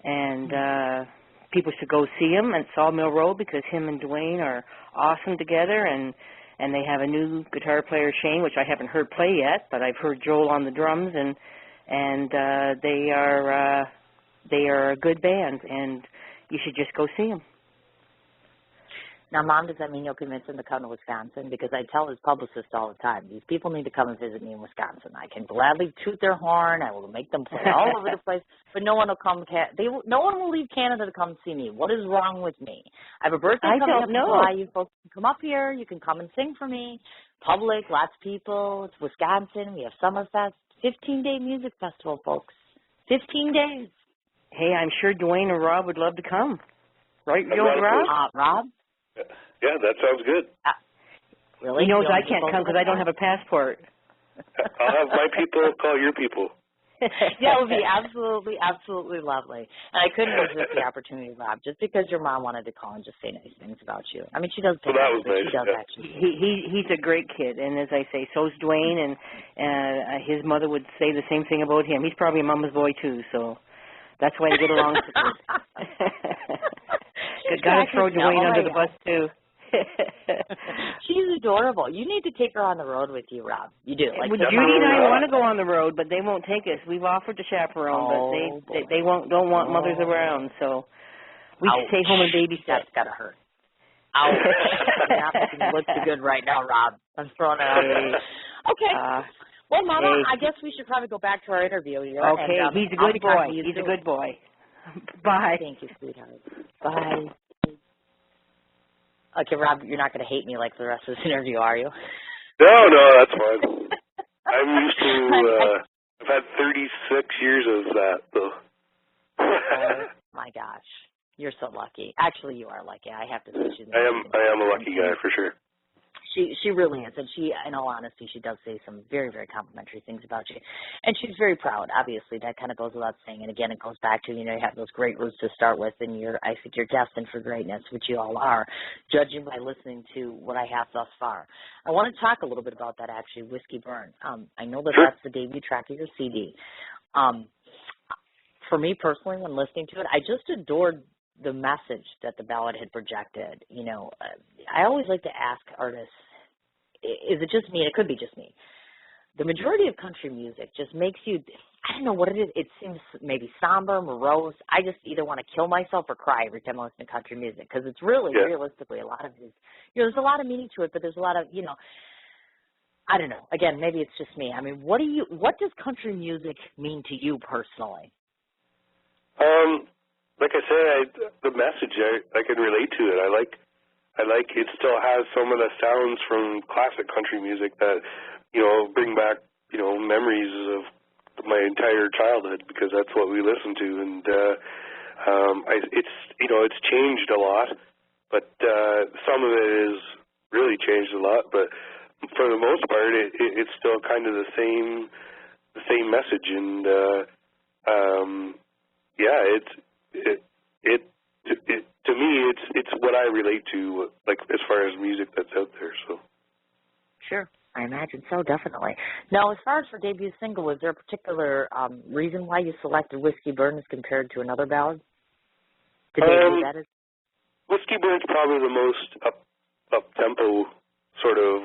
[SPEAKER 4] And people should go see him at Sawmill Road because him and Dwayne are awesome together, and they have a new guitar player, Shane, which I haven't heard play yet, but I've heard Joel on the drums, and they are a good band, and you should just go see them.
[SPEAKER 2] Now, Mom, does that mean you'll convince him to come to Wisconsin? Because I tell his publicist all the time, these people need to come and visit me in Wisconsin. I can gladly toot their horn. I will make them play all over the place, but no one will come. No one will leave Canada to come see me. What is wrong with me? I have a birthday coming up in July. You folks can come up here. You can come and sing for me. Public, lots of people. It's Wisconsin. We have Summerfest. 15-day music festival, folks. 15 days.
[SPEAKER 4] Hey, I'm sure Dwayne and Rob would love to come. Right, Rob?
[SPEAKER 2] Rob?
[SPEAKER 3] Yeah, that sounds good.
[SPEAKER 2] Really?
[SPEAKER 4] He knows I can't come because I don't have a passport.
[SPEAKER 3] I'll have my people call your people.
[SPEAKER 2] Yeah, it would be absolutely, absolutely lovely. And I couldn't resist the opportunity, Rob, just because your mom wanted to call and just say nice things about you. I mean, she does.
[SPEAKER 3] Well, that was nice.
[SPEAKER 2] She does actually.
[SPEAKER 4] He's a great kid, and as I say, so's Dwayne, and his mother would say the same thing about him. He's probably a mama's boy too, so that's why they get along so good. Got to throw Dwayne under the bus too.
[SPEAKER 2] She's adorable. You need to take her on the road with you, Rob. You do. Like
[SPEAKER 4] Judy and I want to go on the road, but they won't take us. We've offered to chaperone, but they don't want mothers around. So we stay home and babysit.
[SPEAKER 2] That's gotta hurt. Ouch! Not looking look too good right now, Rob. I'm throwing it out there. Okay. Well, Mama, I guess we should probably go back to our interview here.
[SPEAKER 4] Okay.
[SPEAKER 2] And,
[SPEAKER 4] he's a good boy. He's a good boy. Bye.
[SPEAKER 2] Thank you, sweetheart. Bye. Okay, Rob, you're not going to hate me like the rest of this interview, are you?
[SPEAKER 3] No, that's fine. I'm used to, I've had 36 years of that, though.
[SPEAKER 2] Oh, my gosh. You're so lucky. Actually, you are lucky. I have to say she's
[SPEAKER 3] I am a lucky guy, for sure.
[SPEAKER 2] She really is, and she, in all honesty, she does say some very, very complimentary things about you, and she's very proud. Obviously, that kind of goes without saying. And again, it goes back to you have those great roots to start with, and I think you're destined for greatness, which you all are, judging by listening to what I have thus far. I want to talk a little bit about that actually, Whiskey Burn. I know that's the debut track of your CD. For me personally, when listening to it, I just adored the message that the ballad had projected. I always like to ask artists, is it just me? And it could be just me. The majority of country music just makes you, I don't know what it is. It seems maybe somber, morose. I just either want to kill myself or cry every time I listen to country music because it's really, realistically, a lot of it is, there's a lot of meaning to it, but there's a lot of, I don't know. Again, maybe it's just me. I mean, what does country music mean to you personally?
[SPEAKER 3] Like I said, the message, I can relate to it. I like it still has some of the sounds from classic country music that, bring back, memories of my entire childhood because that's what we listened to. And it's changed a lot, but some of it is really changed a lot. But for the most part, it's still kind of the same message. And to me, it's what I relate to, like as far as music that's out there. So. Sure,
[SPEAKER 2] I imagine so, definitely. Now, as far as for debut single, was there a particular reason why you selected Whiskey Burn as compared to another ballad? That is.
[SPEAKER 3] Whiskey Burn's probably the most up tempo sort of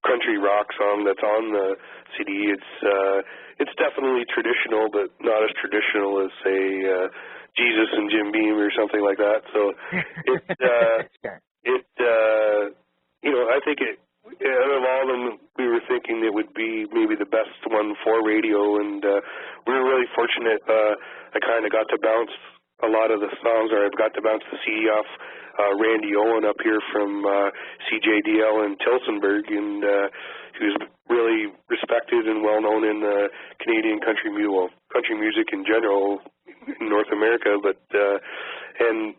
[SPEAKER 3] country rock song that's on the CD. It's definitely traditional, but not as traditional as say Jesus and Jim Beam or something like that. So I think out of all of them, we were thinking it would be maybe the best one for radio, and we were really fortunate. I kind of got to bounce a lot of the songs, or I've got to bounce the CD off Randy Owen up here from CJDL in Tillsonburg, and who's really respected and well known in Canadian country music in general in North America. But and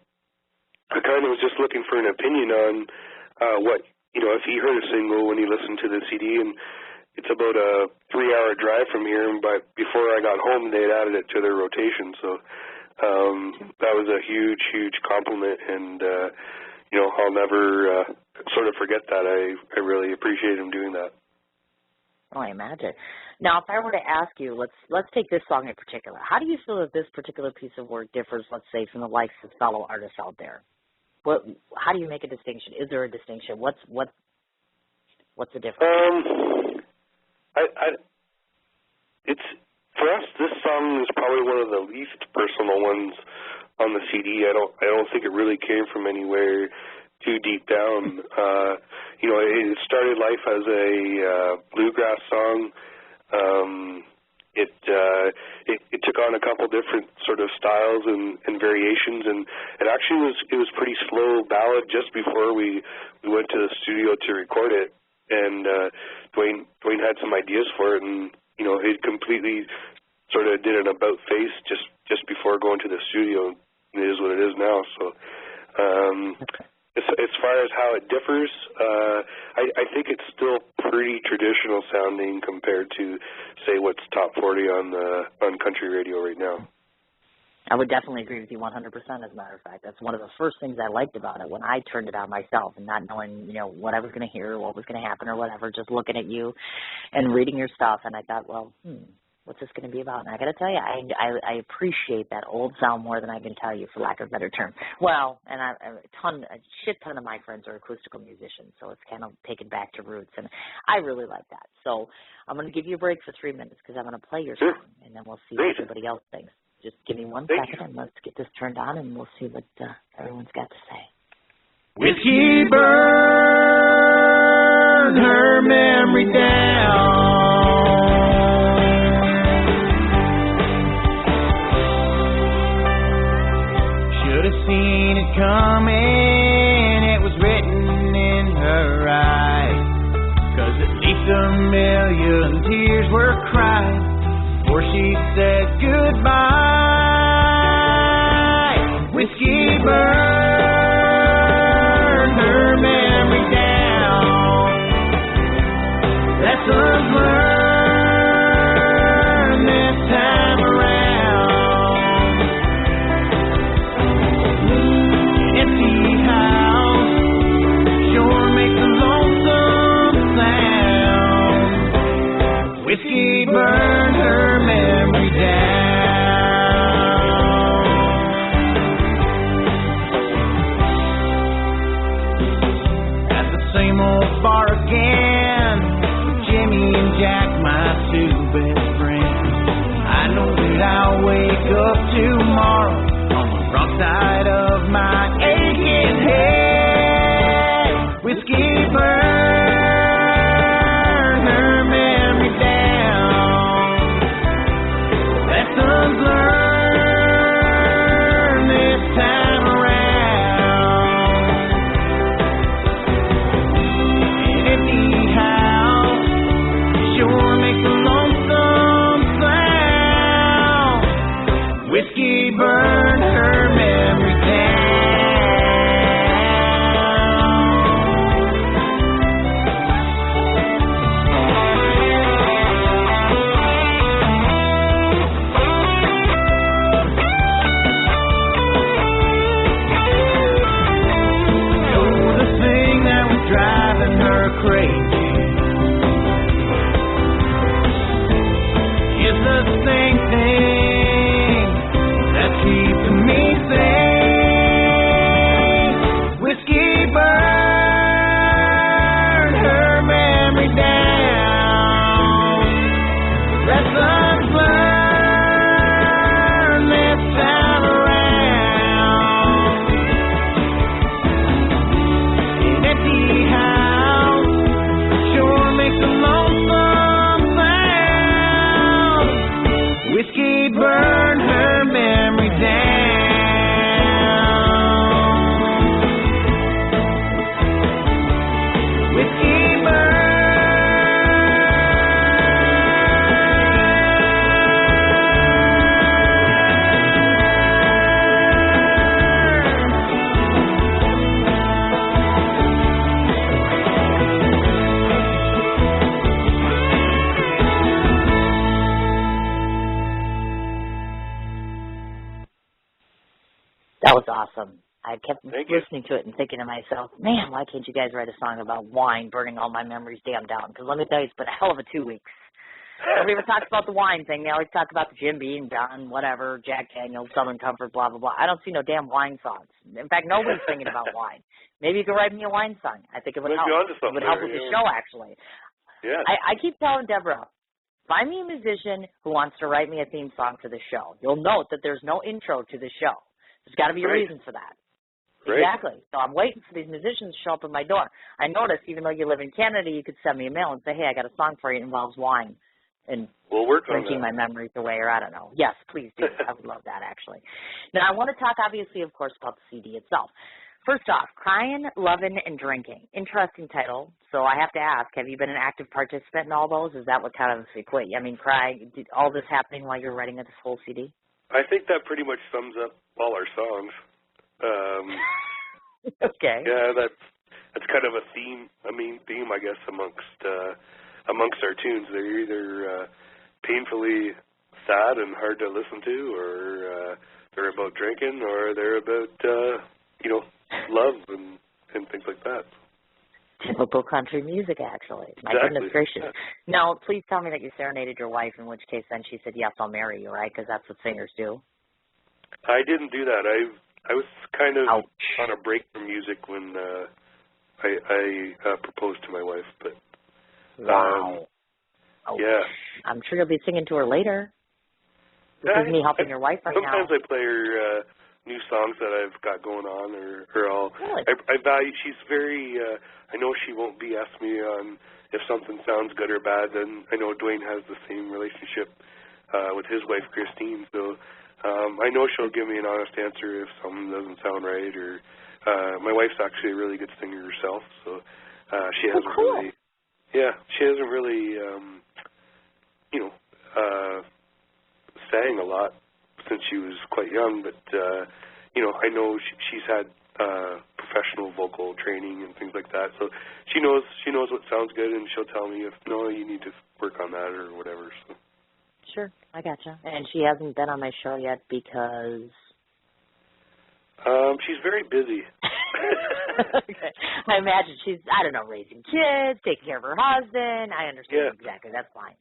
[SPEAKER 3] I kind of was just looking for an opinion on what, if he heard a single when he listened to the CD, and it's about a 3-hour drive from here, but before I got home, they had added it to their rotation, so that was a huge, huge compliment, and, I'll never sort of forget that. I really appreciate him doing that.
[SPEAKER 2] Oh, I imagine. Now, if I were to ask you, let's take this song in particular. How do you feel that this particular piece of work differs, let's say, from the likes of fellow artists out there? How do you make a distinction? Is there a distinction? What's the difference?
[SPEAKER 3] It's for us. This song is probably one of the least personal ones on the CD. I don't think it really came from anywhere too deep down. It started life as a bluegrass song. It took on a couple different sort of styles and variations, and it actually was pretty slow ballad just before we went to the studio to record it. And Dwayne had some ideas for it, and he completely sort of did an about face just before going to the studio. It is what it is now. So as far as how it differs, I think it's still pretty traditional sounding compared to, say, what's top 40 on country radio right now.
[SPEAKER 2] I would definitely agree with you 100%, as a matter of fact. That's one of the first things I liked about it when I turned it on myself, and not knowing, what I was going to hear, what was going to happen or whatever, just looking at you and reading your stuff. And I thought, well, what's this going to be about? And I got to tell you, I appreciate that old sound more than I can tell you, for lack of a better term. Well, and a shit ton of my friends are acoustical musicians, so it's kind of taken back to roots, and I really like that. So I'm going to give you a break for 3 minutes because I'm going to play your song, and then we'll see what everybody else thinks. Just give me 1 second, and let's get this turned on, and we'll see what everyone's got to say.
[SPEAKER 5] Whiskey burned her memory down. Should have seen it coming. It was written in her eyes. 'Cause at least a million tears were cried before she said goodbye. Whiskey burned her memory down. Lessons learned this time around. An empty house sure makes a lonesome sound. Whiskey burned her memory down. At the same old bar again, Jimmy and Jack, my two best friends. I know that I'll wake up tomorrow on the wrong side of my aching head. Whiskey burned her memory down. Lessons learned this time around. An empty house sure makes a lonesome sound. Whiskey burned her memory down.
[SPEAKER 2] That was awesome. I kept
[SPEAKER 3] Thank you.
[SPEAKER 2] listening to it and thinking to myself, man, why can't you guys write a song about wine burning all my memories damn down? Because let me tell you, it's been a hell of a 2 weeks. Nobody ever talks about the wine thing. They always talk about the Jim Beam, John, whatever, Jack Daniels, Southern Comfort, blah, blah, blah. I don't see no damn wine songs. In fact, nobody's singing about wine. Maybe you could write me a wine song. I think it would help. It would help with the show, actually.
[SPEAKER 3] Yeah.
[SPEAKER 2] I keep telling Deborah, find me a musician who wants to write me a theme song for the show. You'll note that there's no intro to the show. There's got to be a reason for that.
[SPEAKER 3] Right.
[SPEAKER 2] Exactly. So I'm waiting for these musicians to show up at my door. I noticed, even though you live in Canada, you could send me a mail and say, hey, I got a song for you. It involves wine and
[SPEAKER 3] we'll work on
[SPEAKER 2] drinking
[SPEAKER 3] that.
[SPEAKER 2] my memories away, or I don't know. Yes, please do. I would love that, actually. Now, I want to talk, obviously, of course, about the CD itself. First off, Crying, Lovin and Drinkin. Interesting title. So I have to ask, have you been an active participant in all those? Is that what kind of equate? I mean, all this happening while you're writing this whole CD?
[SPEAKER 3] I think that pretty much sums up all our songs.
[SPEAKER 2] Okay.
[SPEAKER 3] Yeah, that's kind of a theme, I guess, amongst our tunes. They're either painfully sad and hard to listen to, or they're about drinking, or they're about, love and things like that.
[SPEAKER 2] Typical country music, actually. My goodness gracious. Now, please tell me that you serenaded your wife, in which case then she said, yes, I'll marry you, right? Because that's what singers do.
[SPEAKER 3] I didn't do that. I was kind of
[SPEAKER 2] Ouch.
[SPEAKER 3] on a break from music when I proposed to my wife, but
[SPEAKER 2] wow.
[SPEAKER 3] Yeah.
[SPEAKER 2] I'm sure you'll be singing to her later. This is me helping your wife right now.
[SPEAKER 3] Sometimes I play her new songs that I've got going on, or all.
[SPEAKER 2] Really?
[SPEAKER 3] I value. She's very. I know she won't BS me on if something sounds good or bad. And I know Dwayne has the same relationship with his wife Christine. So I know she'll give me an honest answer if something doesn't sound right. Or my wife's actually a really good singer herself, so she hasn't really. Yeah, she hasn't really. Sang a lot since she was quite young, but I know she's had professional vocal training and things like that, so she knows what sounds good, and she'll tell me if no, you need to work on that or whatever. So.
[SPEAKER 2] Sure, I gotcha. And she hasn't been on my show yet because
[SPEAKER 3] she's very busy.
[SPEAKER 2] Okay. I imagine she's, I don't know, raising kids, taking care of her husband. I understand exactly. That's fine.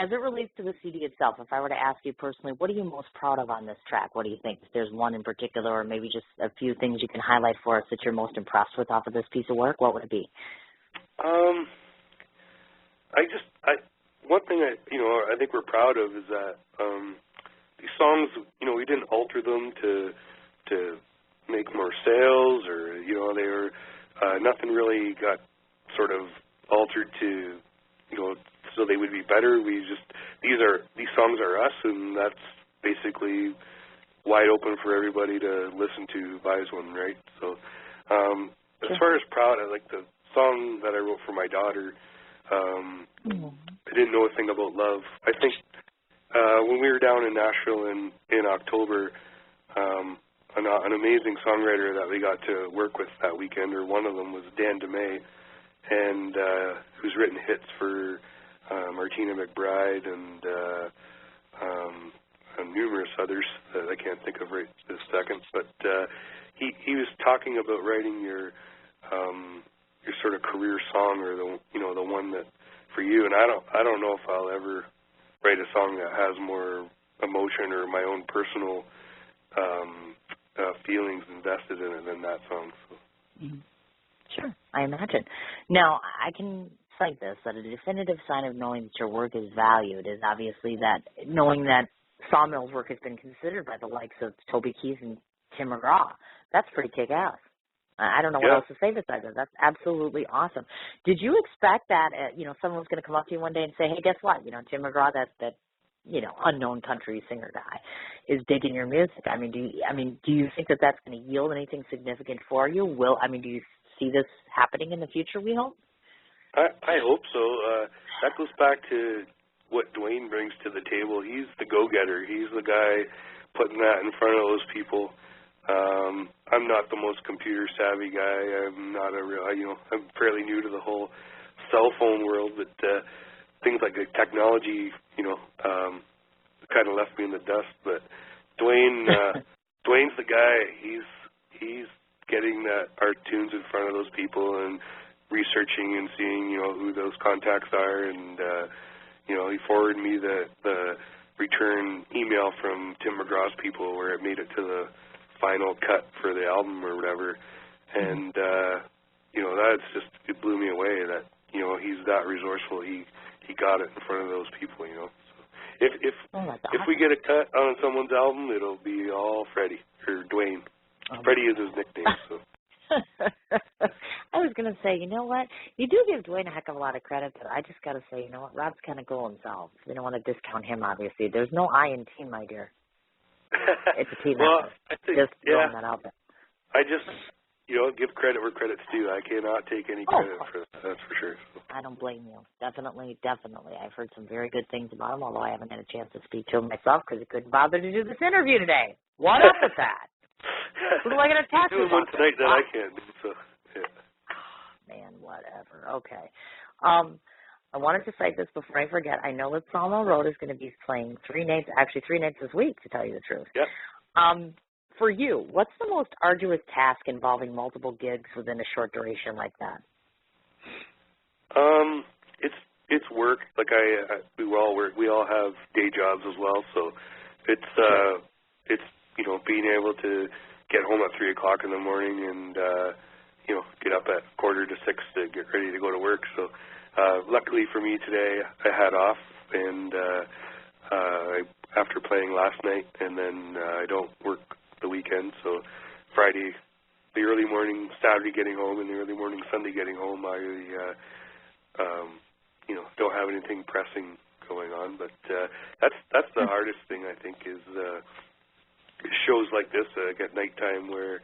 [SPEAKER 2] As it relates to the CD itself, if I were to ask you personally, what are you most proud of on this track? What do you think? If there's one in particular, or maybe just a few things you can highlight for us that you're most impressed with off of this piece of work, what would it be? One thing I think we're proud of is that these songs, we didn't alter them to make more sales, or they were nothing really got sort of altered to so they would be better. These songs are us, and that's basically wide open for everybody to listen to who buys one, right? So as far as proud, I like the song that I wrote for my daughter. I didn't know a thing about love. I think when we were down in Nashville in October, an amazing songwriter that we got to work with that weekend, or one of them, was Dan DeMay, and who's written hits for Martina McBride and numerous others that I can't think of right this second. But he was talking about writing your sort of career song, or the one that for you. And I don't know if I'll ever write a song that has more emotion or my own personal feelings invested in it than that song. So. Mm-hmm. Sure, I imagine. Now, I can cite this, that a definitive sign of knowing that your work is valued is obviously that knowing that Sawmill's work has been considered by the likes of Toby Keith and Tim McGraw. That's pretty kick-ass. I don't know what else to say besides that. That's absolutely awesome. Did you expect that, someone was going to come up to you one day and say, hey, guess what? Tim McGraw, that unknown country singer guy, is digging your music. Do you think that that's going to yield anything significant for you? Do you see this happening in the future, we hope?
[SPEAKER 3] I hope so. That goes back to what Dwayne brings to the table. He's the go-getter. He's the guy putting that in front of those people. I'm not the most computer-savvy guy. I'm not I'm fairly new to the whole cell phone world, but things like the technology, kind of left me in the dust. But Dwayne Dwayne's the guy. He's getting our tunes in front of those people and researching and seeing, who those contacts are. And, he forwarded me the return email from Tim McGraw's people where it made it to the final cut for the album or whatever. And, that's just, it blew me away that, he's that resourceful. He got it in front of those people, So if we get a cut on someone's album, it'll be all Freddie or Dwayne. Freddie is his nickname, so.
[SPEAKER 2] I was going to say, you know what? You do give Dwayne a heck of a lot of credit, but I just got to say, you know what? Rob's kind of cool himself. We don't want to discount him, obviously. There's no I in team, my dear. It's a team effort.
[SPEAKER 3] I think,
[SPEAKER 2] just throwing that out there.
[SPEAKER 3] I just, give credit where credit's due. I cannot take any credit for that, that's for sure. So.
[SPEAKER 2] I don't blame you. Definitely. I've heard some very good things about him, although I haven't had a chance to speak to him myself because he couldn't bother to do this interview today. What up with that? Who am I going to talk to?
[SPEAKER 3] Doing one tonight that I can't do, so, yeah.
[SPEAKER 2] Man, whatever. Okay. I wanted to cite this before I forget. I know that Sawmill Road is going to be playing 3 nights this week, to tell you the truth.
[SPEAKER 3] Yep.
[SPEAKER 2] For you, what's the most arduous task involving multiple gigs within a short duration like that?
[SPEAKER 3] It's work. Like we all work. We all have day jobs as well, so it's being able to get home at 3 o'clock in the morning and get up at 5:45 to get ready to go to work. So luckily for me today, I had off, and after playing last night, and then I don't work the weekend. So Friday, the early morning, Saturday getting home, and the early morning Sunday getting home, I don't have anything pressing going on. But that's the hardest thing, I think, is shows like this at nighttime where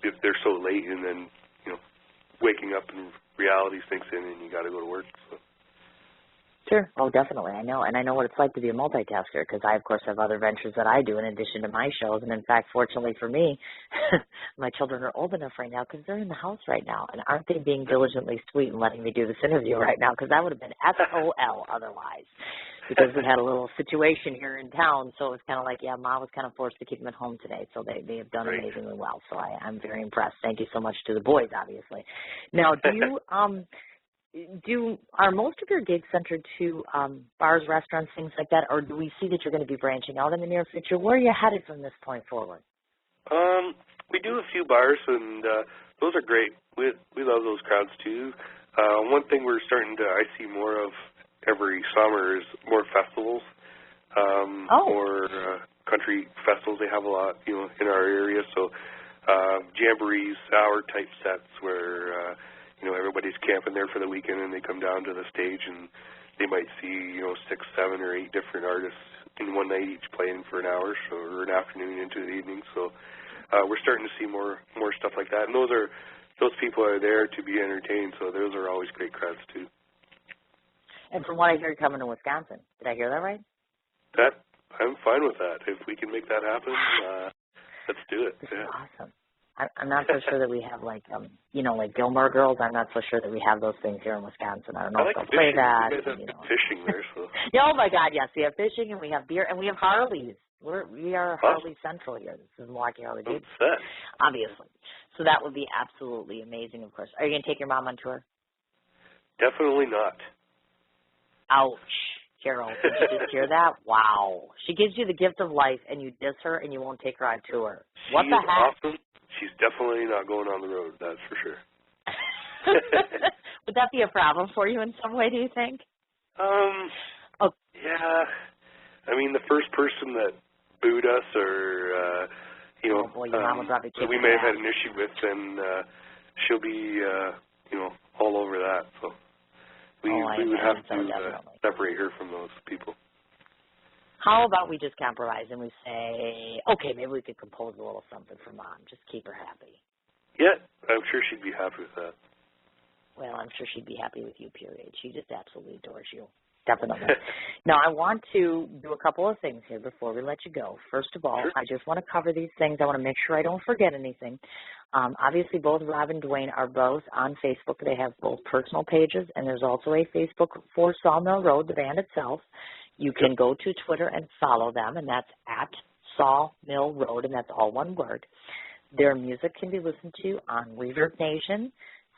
[SPEAKER 3] if they're so late, and then waking up and reality sinks in, and you got to go to work. So.
[SPEAKER 2] Sure. Oh, definitely. I know. And I know what it's like to be a multitasker because I, of course, have other ventures that I do in addition to my shows. And, in fact, fortunately for me, my children are old enough right now because they're in the house right now. And aren't they being diligently sweet and letting me do this interview right now? Because that would have been SOL otherwise because we had a little situation here in town. So it was kind of like, Mom was kind of forced to keep them at home today. So they have done amazingly well. So I'm very impressed. Thank you so much to the boys, obviously. Now, do you are most of your gigs centered to bars, restaurants, things like that, or do we see that you're going to be branching out in the near future? Where are you headed from this point forward?
[SPEAKER 3] We do a few bars, and those are great. We love those crowds too. One thing we're starting to I see more of every summer is more festivals, or country festivals. They have a lot, in our area. So jamborees, hour type sets where. Everybody's camping there for the weekend, and they come down to the stage, and they might see, 6, 7, or 8 different artists in one night each playing for an hour or an afternoon into the evening. So we're starting to see more stuff like that. And those people are there to be entertained, so those are always great crowds too.
[SPEAKER 2] And from what I hear, you're coming to Wisconsin. Did I hear that right?
[SPEAKER 3] I'm fine with that. If we can make that happen, let's do it.
[SPEAKER 2] This is awesome. I'm not so sure that we have like Gilmore Girls. I'm not so sure that we have those things here in Wisconsin. I don't know if they'll play that.
[SPEAKER 3] You guys have fishing there, so.
[SPEAKER 2] Oh my God, yes, we have fishing and we have beer and we have Harleys. We are Harley Central here. This is Milwaukee Harley Davidson, obviously. So that would be absolutely amazing. Of course, are you going to take your mom on tour?
[SPEAKER 3] Definitely not.
[SPEAKER 2] Ouch. Carol, did you just hear that? Wow. She gives you the gift of life, and you diss her, and you won't take her on tour. What the heck?
[SPEAKER 3] Awesome. She's definitely not going on the road, that's for sure.
[SPEAKER 2] Would that be a problem for you in some way, do you think?
[SPEAKER 3] Yeah. I mean, the first person that booed us or,
[SPEAKER 2] your mom would probably kick
[SPEAKER 3] we may have had an issue with, then she'll be, all over that. So we would have to separate her from those people.
[SPEAKER 2] How about we just compromise and we say, okay, maybe we could compose a little something for Mom. Just keep her happy.
[SPEAKER 3] Yeah, I'm sure she'd be happy with that.
[SPEAKER 2] Well, I'm sure she'd be happy with you, period. She just absolutely adores you. Definitely. Now, I want to do a couple of things here before we let you go. First of all, I just want to cover these things. I want to make sure I don't forget anything. Obviously, both Rob and Dwayne are both on Facebook. They have both personal pages, and there's also a Facebook for Sawmill Road, the band itself. You can go to Twitter and follow them, and that's at Sawmill Road, and that's all one word. Their music can be listened to on Reverb Nation,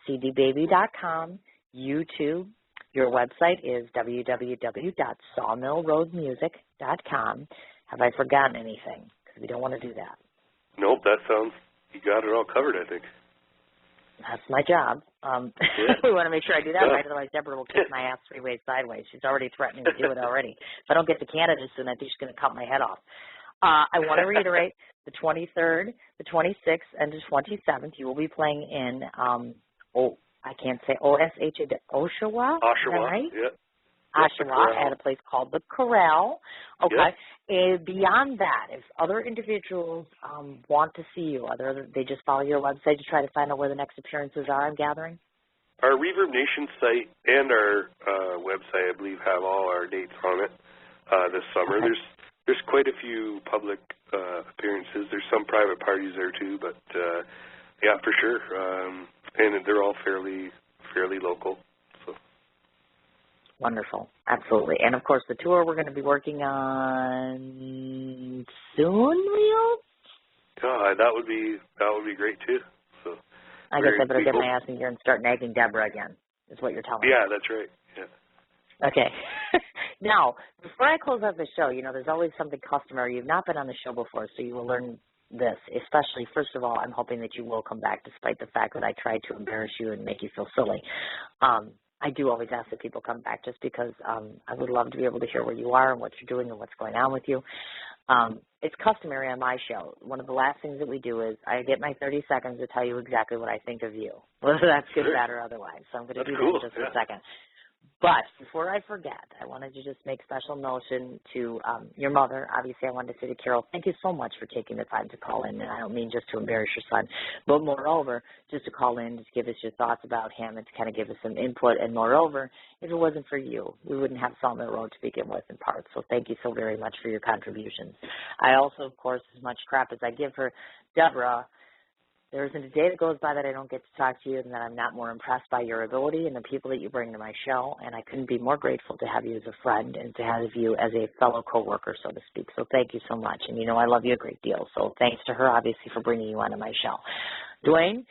[SPEAKER 2] cdbaby.com, YouTube. Your website is www.sawmillroadmusic.com. Have I forgotten anything? Because we don't want to do that.
[SPEAKER 3] Nope, you got it all covered, I think.
[SPEAKER 2] That's my job. We want to make sure I do that right, otherwise Deborah will kick my ass 3 ways sideways. She's already threatening to do it already. If I don't get to Canada soon, I think she's going to cut my head off. I want to reiterate, the 23rd, the 26th, and the 27th, you will be playing in, I can't say, Oshawa? Is that right?
[SPEAKER 3] Yeah.
[SPEAKER 2] Oshawa at a place called the Corral. Okay.
[SPEAKER 3] Yep.
[SPEAKER 2] Beyond that, if other individuals want to see you, they just follow your website to try to find out where the next appearances are, I'm gathering?
[SPEAKER 3] Our Reverb Nation site and our website, I believe, have all our dates on it this summer.
[SPEAKER 2] Okay.
[SPEAKER 3] There's quite a few public appearances. There's some private parties there too, but yeah, for sure. And they're all fairly local. So.
[SPEAKER 2] Wonderful. Absolutely. And, of course, the tour we're going to be working on soon, Leo?
[SPEAKER 3] God, that would be great too. So
[SPEAKER 2] I guess I better get my ass in here and start nagging Deborah again, is what you're telling me.
[SPEAKER 3] Yeah, that's right. Yeah.
[SPEAKER 2] Okay. Now, before I close out the show, there's always something customary. You've not been on the show before, so you will learn this, especially, first of all, I'm hoping that you will come back despite the fact that I tried to embarrass you and make you feel silly. I do always ask that people come back just because I would love to be able to hear where you are and what you're doing and what's going on with you. It's customary on my show. One of the last things that we do is I get my 30 seconds to tell you exactly what I think of you, whether that's good, bad, or otherwise. So I'm going to do that in just a second. But before I forget, I wanted to just make special mention to your mother. Obviously, I wanted to say to Carol, thank you so much for taking the time to call in. And I don't mean just to embarrass your son, but moreover, just to call in, to give us your thoughts about him and to kind of give us some input. And moreover, if it wasn't for you, we wouldn't have Sawmill Road to begin with in part. So thank you so very much for your contributions. I also, of course, as much crap as I give her, Deborah, there isn't a day that goes by that I don't get to talk to you and that I'm not more impressed by your ability and the people that you bring to my show. And I couldn't be more grateful to have you as a friend and to have you as a fellow coworker, so to speak. So thank you so much. And I love you a great deal. So thanks to her, obviously, for bringing you onto my show. Dwayne,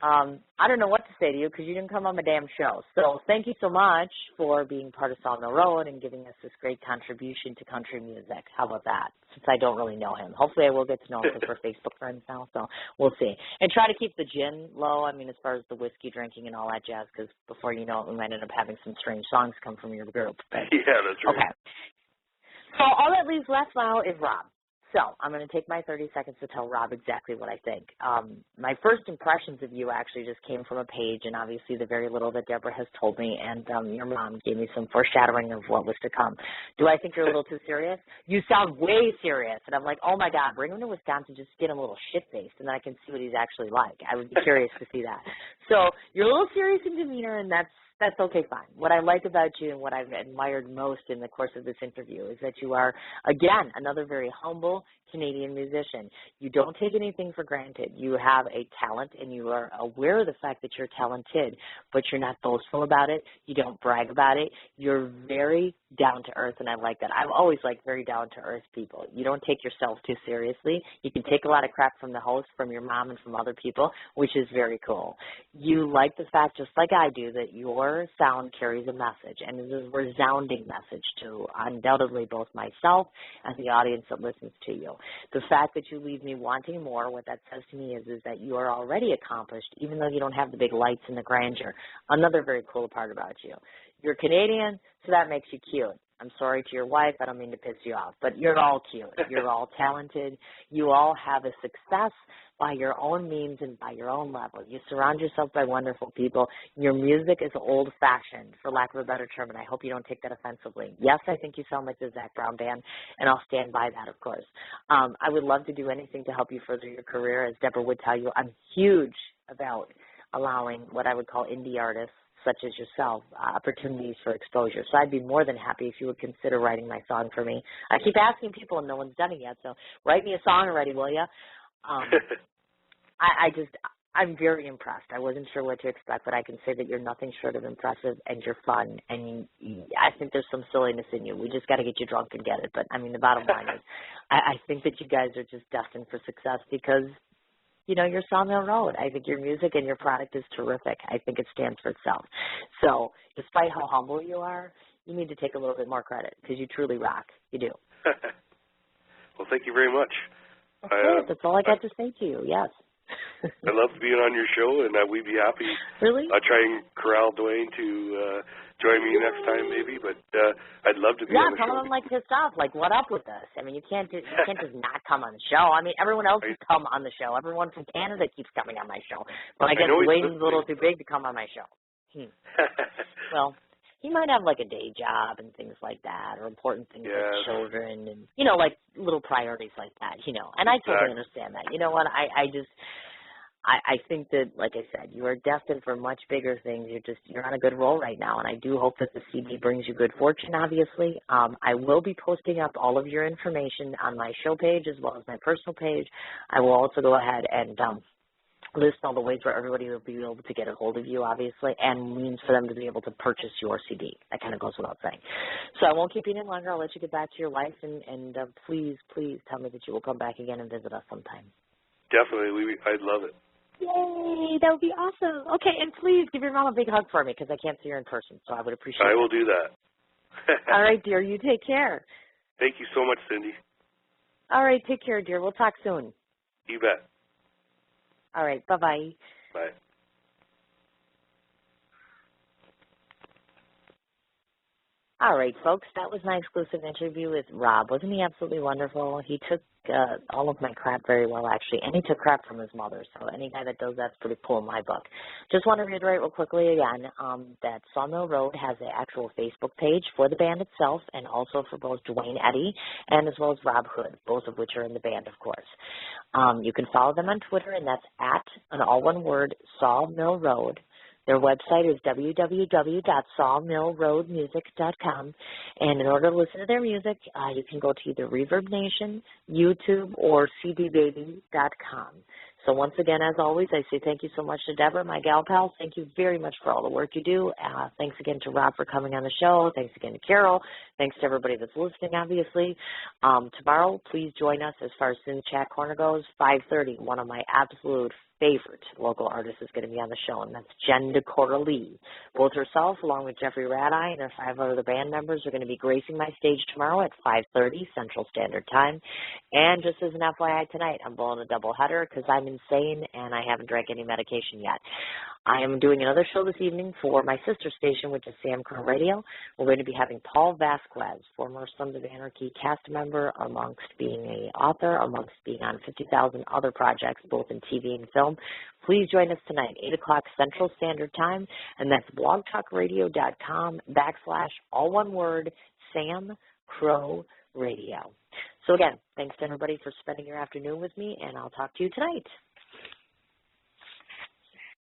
[SPEAKER 2] I don't know what to say to you because you didn't come on my damn show. So thank you so much for being part of Sawmill Road and giving us this great contribution to country music. How about that? Since I don't really know him. Hopefully I will get to know him because we're Facebook friends now, so we'll see. And try to keep the gin low, as far as the whiskey drinking and all that jazz, because before you know it, we might end up having some strange songs come from your group. But,
[SPEAKER 3] yeah, that's right.
[SPEAKER 2] Okay. So all that leaves left now is Rob. So I'm going to take my 30 seconds to tell Rob exactly what I think. My first impressions of you actually just came from a page, and obviously the very little that Deborah has told me, and your mom gave me some foreshadowing of what was to come. Do I think you're a little too serious? You sound way serious. And I'm like, oh, my God, bring him to Wisconsin, just get him a little shit-faced, and then I can see what he's actually like. I would be curious to see that. So you're a little serious in demeanor, and that's okay, fine. What I like about you and what I've admired most in the course of this interview is that you are, again, another very humble Canadian musician. You don't take anything for granted. You have a talent, and you are aware of the fact that you're talented, but you're not boastful about it. You don't brag about it. You're very down to earth, and I like that. I've always liked very down to earth people. You don't take yourself too seriously. You can take a lot of crap from the host, from your mom, and from other people, which is very cool. You like the fact, just like I do, that your sound carries a message, and it is a resounding message to undoubtedly both myself and the audience that listens to you. The fact that you leave me wanting more, what that says to me is that you are already accomplished, even though you don't have the big lights and the grandeur. Another very cool part about you. You're Canadian, so that makes you cute. I'm sorry to your wife. I don't mean to piss you off, but you're all cute. You're all talented. You all have a success by your own means and by your own level. You surround yourself by wonderful people. Your music is old-fashioned, for lack of a better term, and I hope you don't take that offensively. Yes, I think you sound like the Zac Brown Band, and I'll stand by that, of course. I would love to do anything to help you further your career. As Deborah would tell you, I'm huge about allowing what I would call indie artists, such as yourself, opportunities for exposure. So I'd be more than happy if you would consider writing my song for me. I keep asking people and no one's done it yet, so write me a song already, will you? I'm very impressed. I wasn't sure what to expect, but I can say that you're nothing short of impressive, and you're fun, and I think there's some silliness in you. We just got to get you drunk and get it. But, I mean, the bottom line is I think that you guys are just destined for success because, you know, you're Sawmill Road. I think your music and your product is terrific. I think it stands for itself. So despite how humble you are, you need to take a little bit more credit because you truly rock. You do.
[SPEAKER 3] Well, thank you very much.
[SPEAKER 2] Okay, that's all I got to say to you, yes.
[SPEAKER 3] I'd love being on your show, and we'd be happy.
[SPEAKER 2] Really?
[SPEAKER 3] I'll try and corral Dwayne to join me next time, maybe. But I'd love to be on the show.
[SPEAKER 2] Yeah, tell him like pissed off. Like, what up with us? I mean, you can't just not come on the show. I mean, everyone else has come on the show. Everyone from Canada keeps coming on my show. But I guess Dwayne's a little too big to come on my show. Well, he might have like a day job and things like that, or important things like children and, you know, like little priorities like that, you know. And I totally understand that. You know what? I think that, like I said, you are destined for much bigger things. You're on a good roll right now, and I do hope that the CD brings you good fortune, obviously. I will be posting up all of your information on my show page as well as my personal page. I will also go ahead and list all the ways where everybody will be able to get a hold of you, obviously, and means for them to be able to purchase your CD. That kind of goes without saying. So I won't keep you any longer. I'll let you get back to your life, and please tell me that you will come back again and visit us sometime.
[SPEAKER 3] Definitely. I'd love it.
[SPEAKER 2] Yay, that would be awesome. Okay, and please give your mom a big hug for me because I can't see her in person, so I would appreciate it.
[SPEAKER 3] I will do that.
[SPEAKER 2] All right, dear, you take care.
[SPEAKER 3] Thank you so much, Cindy.
[SPEAKER 2] All right, take care, dear. We'll talk soon.
[SPEAKER 3] You bet.
[SPEAKER 2] All right, bye-bye.
[SPEAKER 3] Bye.
[SPEAKER 2] All right, folks, that was my exclusive interview with Rob. Wasn't he absolutely wonderful? He took all of my crap very well, actually, and he took crap from his mother. So any guy that does that's pretty cool in my book. Just want to reiterate real quickly again that Sawmill Road has an actual Facebook page for the band itself and also for both Dwayne Eddy and as well as Rob Hood, both of which are in the band, of course. You can follow them on Twitter, and that's at, an all one word, Sawmill Road. Their website is www.sawmillroadmusic.com, and in order to listen to their music, you can go to either Reverb Nation, YouTube, or cdbaby.com. So once again, as always, I say thank you so much to Deborah, my gal pal. Thank you very much for all the work you do. Thanks again to Rob for coming on the show. Thanks again to Carol. Thanks to everybody that's listening, obviously. Tomorrow, please join us as far as in the chat corner goes, 5:30. One of my absolute favorite local artists is going to be on the show, and that's Jen Dakota Lee. Both herself, along with Jeffrey Radeye and their 5 other band members, are going to be gracing my stage tomorrow at 5:30 Central Standard Time. And just as an FYI tonight, I'm blowing a doubleheader because I'm insane and I haven't drank any medication yet. I am doing another show this evening for my sister station, which is Sam Crow Radio. We're going to be having Paul Vasquez, former Sons of Anarchy cast member, amongst being an author, amongst being on 50,000 other projects, both in TV and film. Please join us tonight, 8 o'clock Central Standard Time, and that's blogtalkradio.com / all one word, Sam Crow Radio. So again, thanks to everybody for spending your afternoon with me, and I'll talk to you tonight.